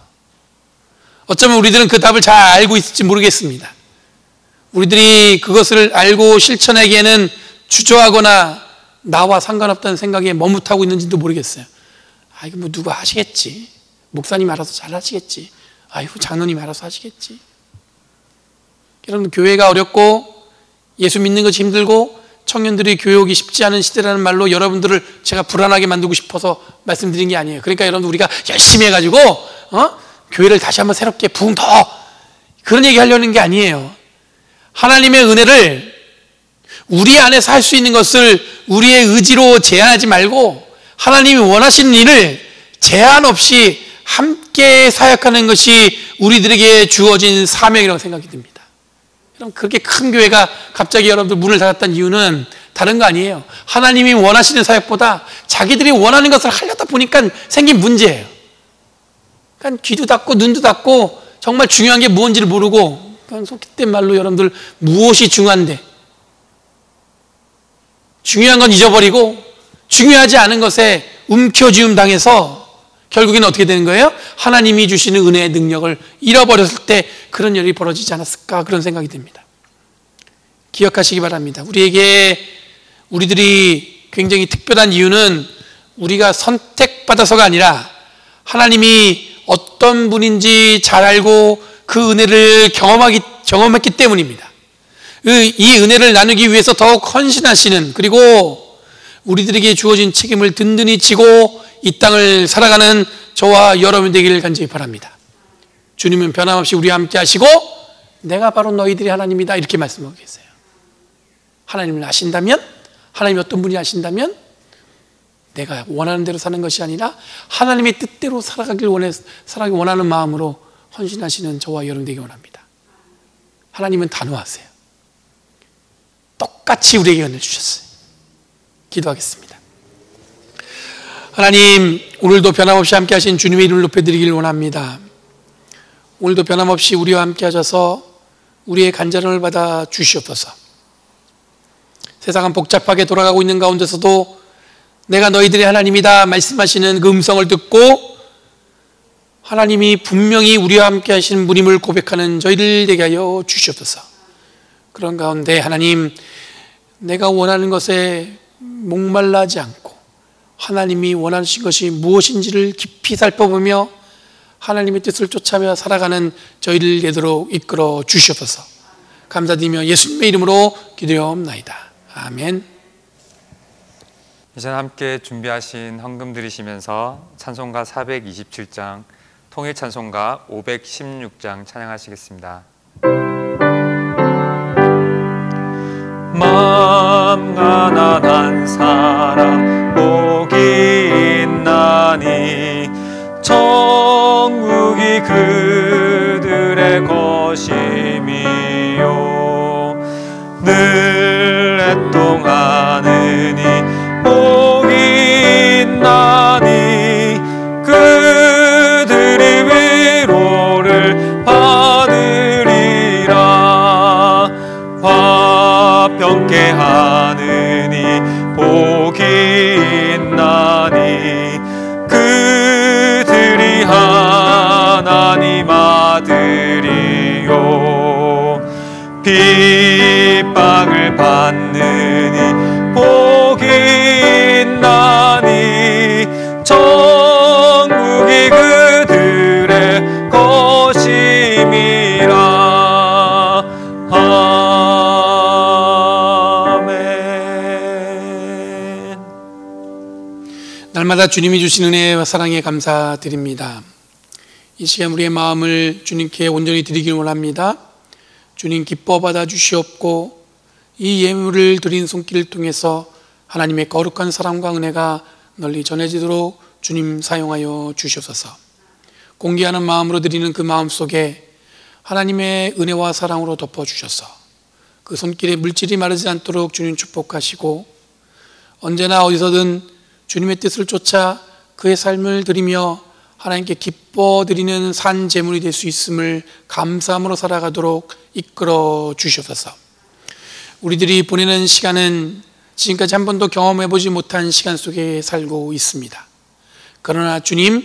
어쩌면 우리들은 그 답을 잘 알고 있을지 모르겠습니다. 우리들이 그것을 알고 실천하기에는 주저하거나 나와 상관없다는 생각에 머뭇하고 있는지도 모르겠어요. 이거 뭐 누가 하시겠지. 목사님 알아서 잘 하시겠지. 장로님 알아서 하시겠지. 여러분 교회가 어렵고 예수 믿는 것이 힘들고 청년들이 교회 오기 쉽지 않은 시대라는 말로 여러분들을 제가 불안하게 만들고 싶어서 말씀드린 게 아니에요. 그러니까 여러분 우리가 열심히 해가지고 교회를 다시 한번 새롭게 부흥 더 그런 얘기 하려는 게 아니에요. 하나님의 은혜를 우리 안에서 할 수 있는 것을 우리의 의지로 제한하지 말고 하나님이 원하시는 일을 제한 없이 함께 사역하는 것이 우리들에게 주어진 사명이라고 생각이 듭니다. 여러분 그렇게 큰 교회가 갑자기 여러분들 문을 닫았다는 이유는 다른 거 아니에요. 하나님이 원하시는 사역보다 자기들이 원하는 것을 하려다 보니까 생긴 문제예요. 그러니까 귀도 닫고 눈도 닫고 정말 중요한 게 무엇인지를 모르고 속된 말로 여러분들 무엇이 중요한데 중요한 건 잊어버리고 중요하지 않은 것에 움켜쥐움 당해서 결국에는 어떻게 되는 거예요? 하나님이 주시는 은혜의 능력을 잃어버렸을 때 그런 일이 벌어지지 않았을까 그런 생각이 듭니다. 기억하시기 바랍니다. 우리들이 굉장히 특별한 이유는 우리가 선택받아서가 아니라 하나님이 어떤 분인지 잘 알고 그 은혜를 경험했기 때문입니다. 이 은혜를 나누기 위해서 더욱 헌신하시는 그리고 우리들에게 주어진 책임을 든든히 지고 이 땅을 살아가는 저와 여러분 되기를 간절히 바랍니다. 주님은 변함없이 우리와 함께 하시고 내가 바로 너희들의 하나님이다 이렇게 말씀하고 계세요. 하나님을 아신다면, 하나님이 어떤 분이 아신다면 내가 원하는 대로 사는 것이 아니라 하나님의 뜻대로 살아가기 원하는 마음으로 헌신하시는 저와 여러분 되기 원합니다. 하나님은 단호하세요. 똑같이 우리에게 은혜를 주셨어요. 기도하겠습니다. 하나님, 오늘도 변함없이 함께 하신 주님의 이름을 높여드리기를 원합니다. 오늘도 변함없이 우리와 함께 하셔서 우리의 간절함을 받아 주시옵소서. 세상은 복잡하게 돌아가고 있는 가운데서도 내가 너희들의 하나님이다 말씀하시는 그 음성을 듣고 하나님이 분명히 우리와 함께 하시는 분임을 고백하는 저희들 되게 하여 주시옵소서. 그런 가운데 하나님, 내가 원하는 것에 목말라하지 않고 하나님이 원하신 것이 무엇인지를 깊이 살펴보며 하나님의 뜻을 쫓아며 살아가는 저희들 되도록 이끌어 주시옵소서. 감사드리며 예수님의 이름으로 기도하옵나이다. 아멘. 이제 함께 준비하신 헌금 드리시면서 찬송가 427장, 통일 찬송가 516장 찬양하시겠습니다. 마음 가난한 사람 복이 있나니 천국이 그들의 것임이요 늘 애통하느니 복이 있나니 그들이 위로를 받으리라 화평케 하느니 복이 있나니 그들이 하나님 아들이요 핍박을 받느니 복이 있나니 천국이 그들의 것임이라. 아멘. 날마다 주님이 주신 은혜와 사랑에 감사드립니다. 이 시간 우리의 마음을 주님께 온전히 드리기를 원합니다. 주님 기뻐 받아 주시옵고 이 예물을 드린 손길을 통해서 하나님의 거룩한 사랑과 은혜가 널리 전해지도록 주님 사용하여 주시옵소서. 공개하는 마음으로 드리는 그 마음 속에 하나님의 은혜와 사랑으로 덮어주셔서 그 손길에 물질이 마르지 않도록 주님 축복하시고 언제나 어디서든 주님의 뜻을 쫓아 그의 삶을 드리며 하나님께 기뻐 드리는 산 제물이 될 수 있음을 감사함으로 살아가도록 이끌어 주시옵소서. 우리들이 보내는 시간은 지금까지 한 번도 경험해보지 못한 시간 속에 살고 있습니다. 그러나 주님,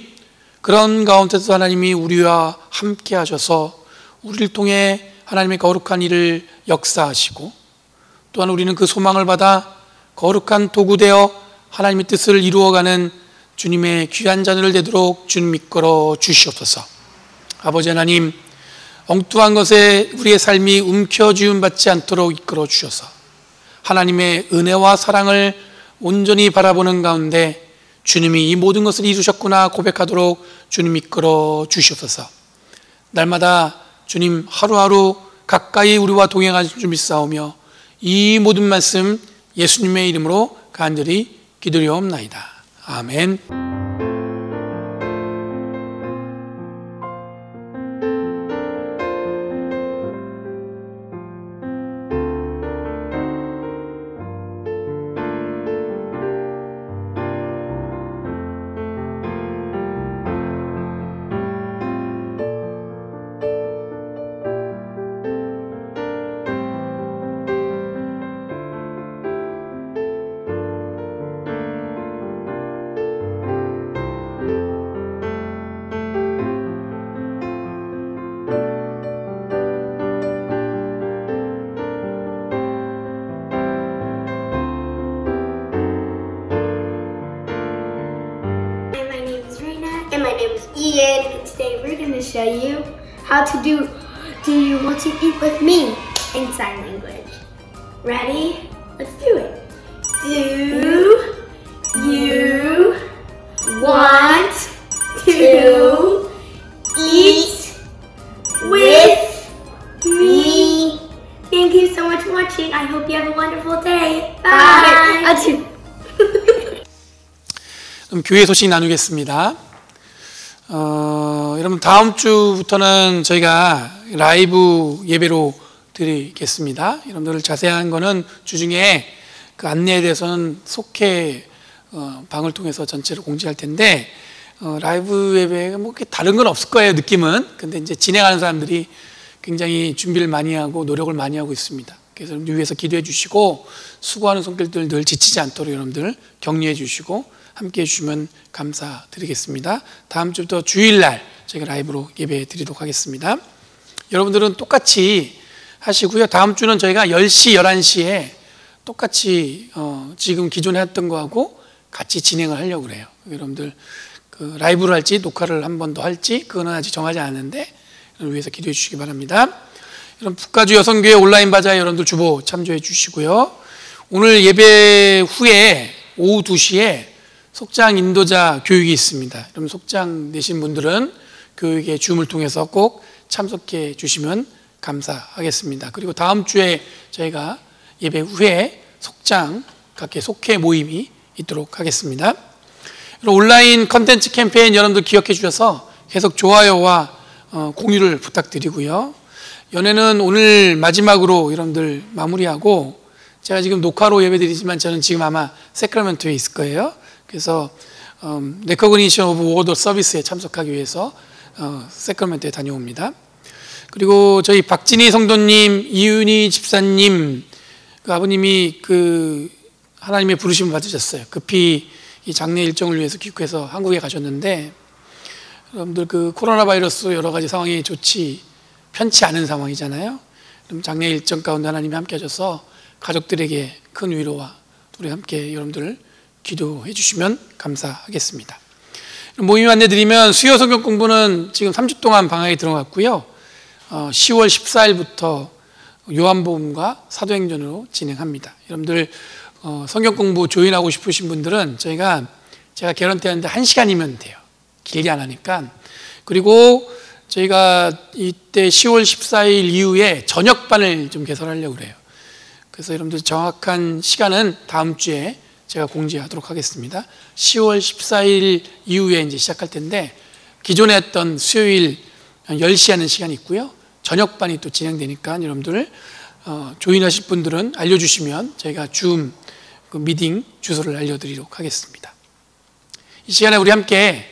그런 가운데서 하나님이 우리와 함께 하셔서 우리를 통해 하나님의 거룩한 일을 역사하시고 또한 우리는 그 소망을 받아 거룩한 도구되어 하나님의 뜻을 이루어가는 주님의 귀한 자녀를 되도록 주님 이끌어 주시옵소서. 아버지 하나님, 엉뚱한 것에 우리의 삶이 움켜쥐움 받지 않도록 이끌어 주셔서 하나님의 은혜와 사랑을 온전히 바라보는 가운데 주님이 이 모든 것을 이루셨구나 고백하도록 주님 이끌어 주시옵소서. 날마다 주님 하루하루 가까이 우리와 동행하신 줄 믿사오며 이 모든 말씀 예수님의 이름으로 간절히 기도하옵나이다. 아멘. And my name is Ian, and today we're going to show you how to do you want to eat with me in sign language. Ready? Let's do it. Do 그럼 교회 소식 나누겠습니다. 여러분 다음 주부터는 저희가 라이브 예배로 드리겠습니다. 여러분들 자세한 거는 주중에 그 안내에 대해서는 속해 방을 통해서 전체를 공지할 텐데 라이브 예배가 뭐 다른 건 없을 거예요, 느낌은. 근데 이제 진행하는 사람들이 굉장히 준비를 많이 하고 노력을 많이 하고 있습니다. 그래서 위에서 기도해 주시고 수고하는 손길들 늘 지치지 않도록 여러분들 격려해 주시고 함께 해주시면 감사드리겠습니다. 다음 주부터 주일날 저희가 라이브로 예배 드리도록 하겠습니다. 여러분들은 똑같이 하시고요. 다음 주는 저희가 10시, 11시에 똑같이 지금 기존에 했던 거하고 같이 진행을 하려고 그래요. 여러분들 그 라이브를 할지 녹화를 한 번 더 할지 그거는 아직 정하지 않았는데 위해서 기도해 주시기 바랍니다. 여러분 북가주 여성교회 온라인 바자에 여러분들 주보 참조해 주시고요. 오늘 예배 후에 오후 2시에 속장 인도자 교육이 있습니다. 여러분 속장 내신 분들은 교육의 줌을 통해서 꼭 참석해 주시면 감사하겠습니다. 그리고 다음 주에 저희가 예배 후에 속장 각계 속회 모임이 있도록 하겠습니다. 온라인 컨텐츠 캠페인 여러분들 기억해 주셔서 계속 좋아요와 공유를 부탁드리고요. 연회는 오늘 마지막으로 여러분들 마무리하고 제가 지금 녹화로 예배드리지만 저는 지금 아마 세크라멘토에 있을 거예요. 그래서 레코그니션 오브 워드 서비스에 참석하기 위해서 세크라멘토에 다녀옵니다. 그리고 저희 박진희 성도님, 이윤희 집사님 그 아버님이 그 하나님의 부르심을 받으셨어요. 급히 이 장례 일정을 위해서 귀국해서 한국에 가셨는데 여러분들 그 코로나 바이러스 여러 가지 상황이 편치 않은 상황이잖아요. 그럼 장례 일정 가운데 하나님이 함께 하셔서 가족들에게 큰 위로와 우리 함께 여러분들 기도해 주시면 감사하겠습니다. 모임 안내드리면 수요 성경 공부는 지금 3주 동안 방학에 들어갔고요. 10월 14일부터 요한복음과 사도행전으로 진행합니다. 여러분들 성경 공부 조인하고 싶으신 분들은 제가 개런티 하는데 1시간이면 돼요. 길게 안 하니까. 그리고 저희가 이때 10월 14일 이후에 저녁반을 좀 개설하려고 그래요. 그래서 여러분들 정확한 시간은 다음 주에 제가 공지하도록 하겠습니다. 10월 14일 이후에 이제 시작할 텐데 기존에 했던 수요일 10시 하는 시간이 있고요. 저녁반이 또 진행되니까 여러분들 조인하실 분들은 알려주시면 저희가 줌 그 미팅 주소를 알려드리도록 하겠습니다. 이 시간에 우리 함께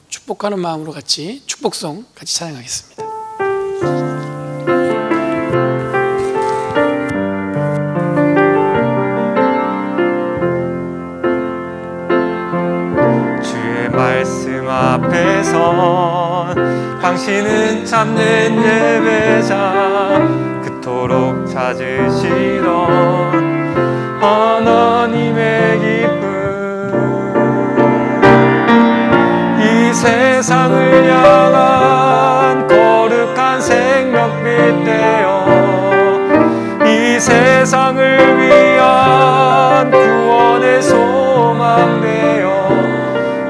축복하는 마음으로 같이 축복송 같이 찬양하겠습니다. 주의 말씀 앞에서 당신은 참된 예배자 그토록 찾으시던 하나님의 기쁨 이 세상을 향한 거룩한 생명빛 되어 이 세상을 위한 구원의 소망 되어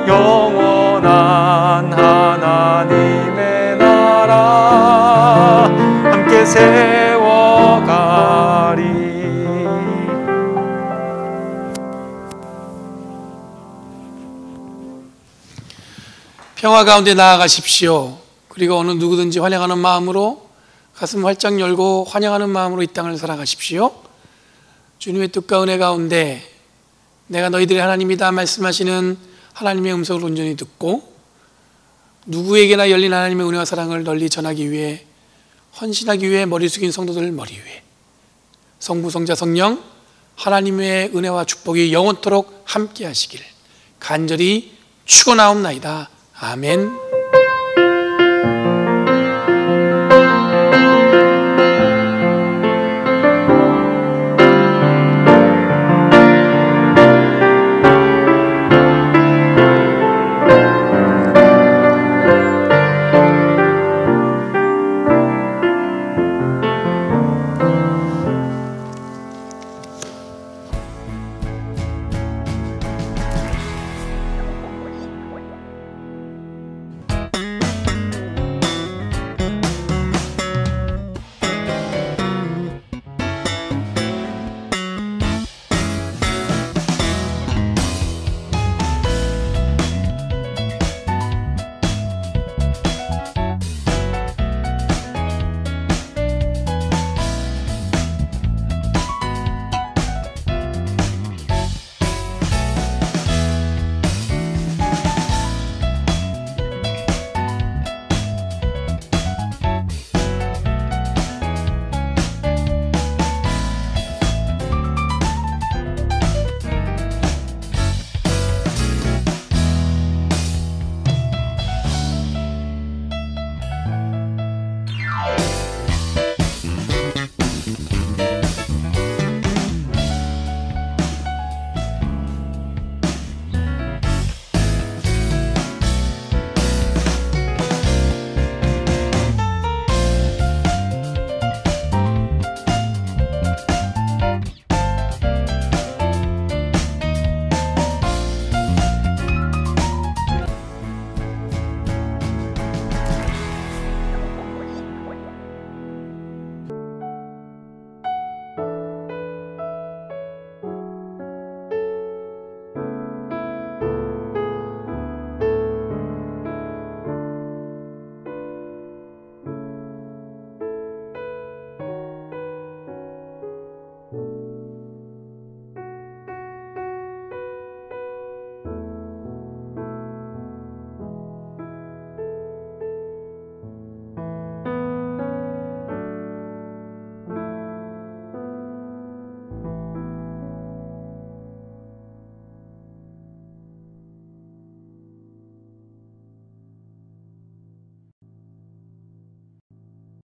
영원한 하나님의 나라 함께 세워가리. 평화 가운데 나아가십시오. 그리고 어느 누구든지 환영하는 마음으로 가슴 활짝 열고 환영하는 마음으로 이 땅을 살아가십시오. 주님의 뜻과 은혜 가운데 내가 너희들의 하나님이다 말씀하시는 하나님의 음성을 온전히 듣고 누구에게나 열린 하나님의 은혜와 사랑을 널리 전하기 위해 헌신하기 위해 머리 숙인 성도들 머리 위에 성부 성자 성령 하나님의 은혜와 축복이 영원토록 함께 하시길 간절히 축원하옵나이다. 아멘.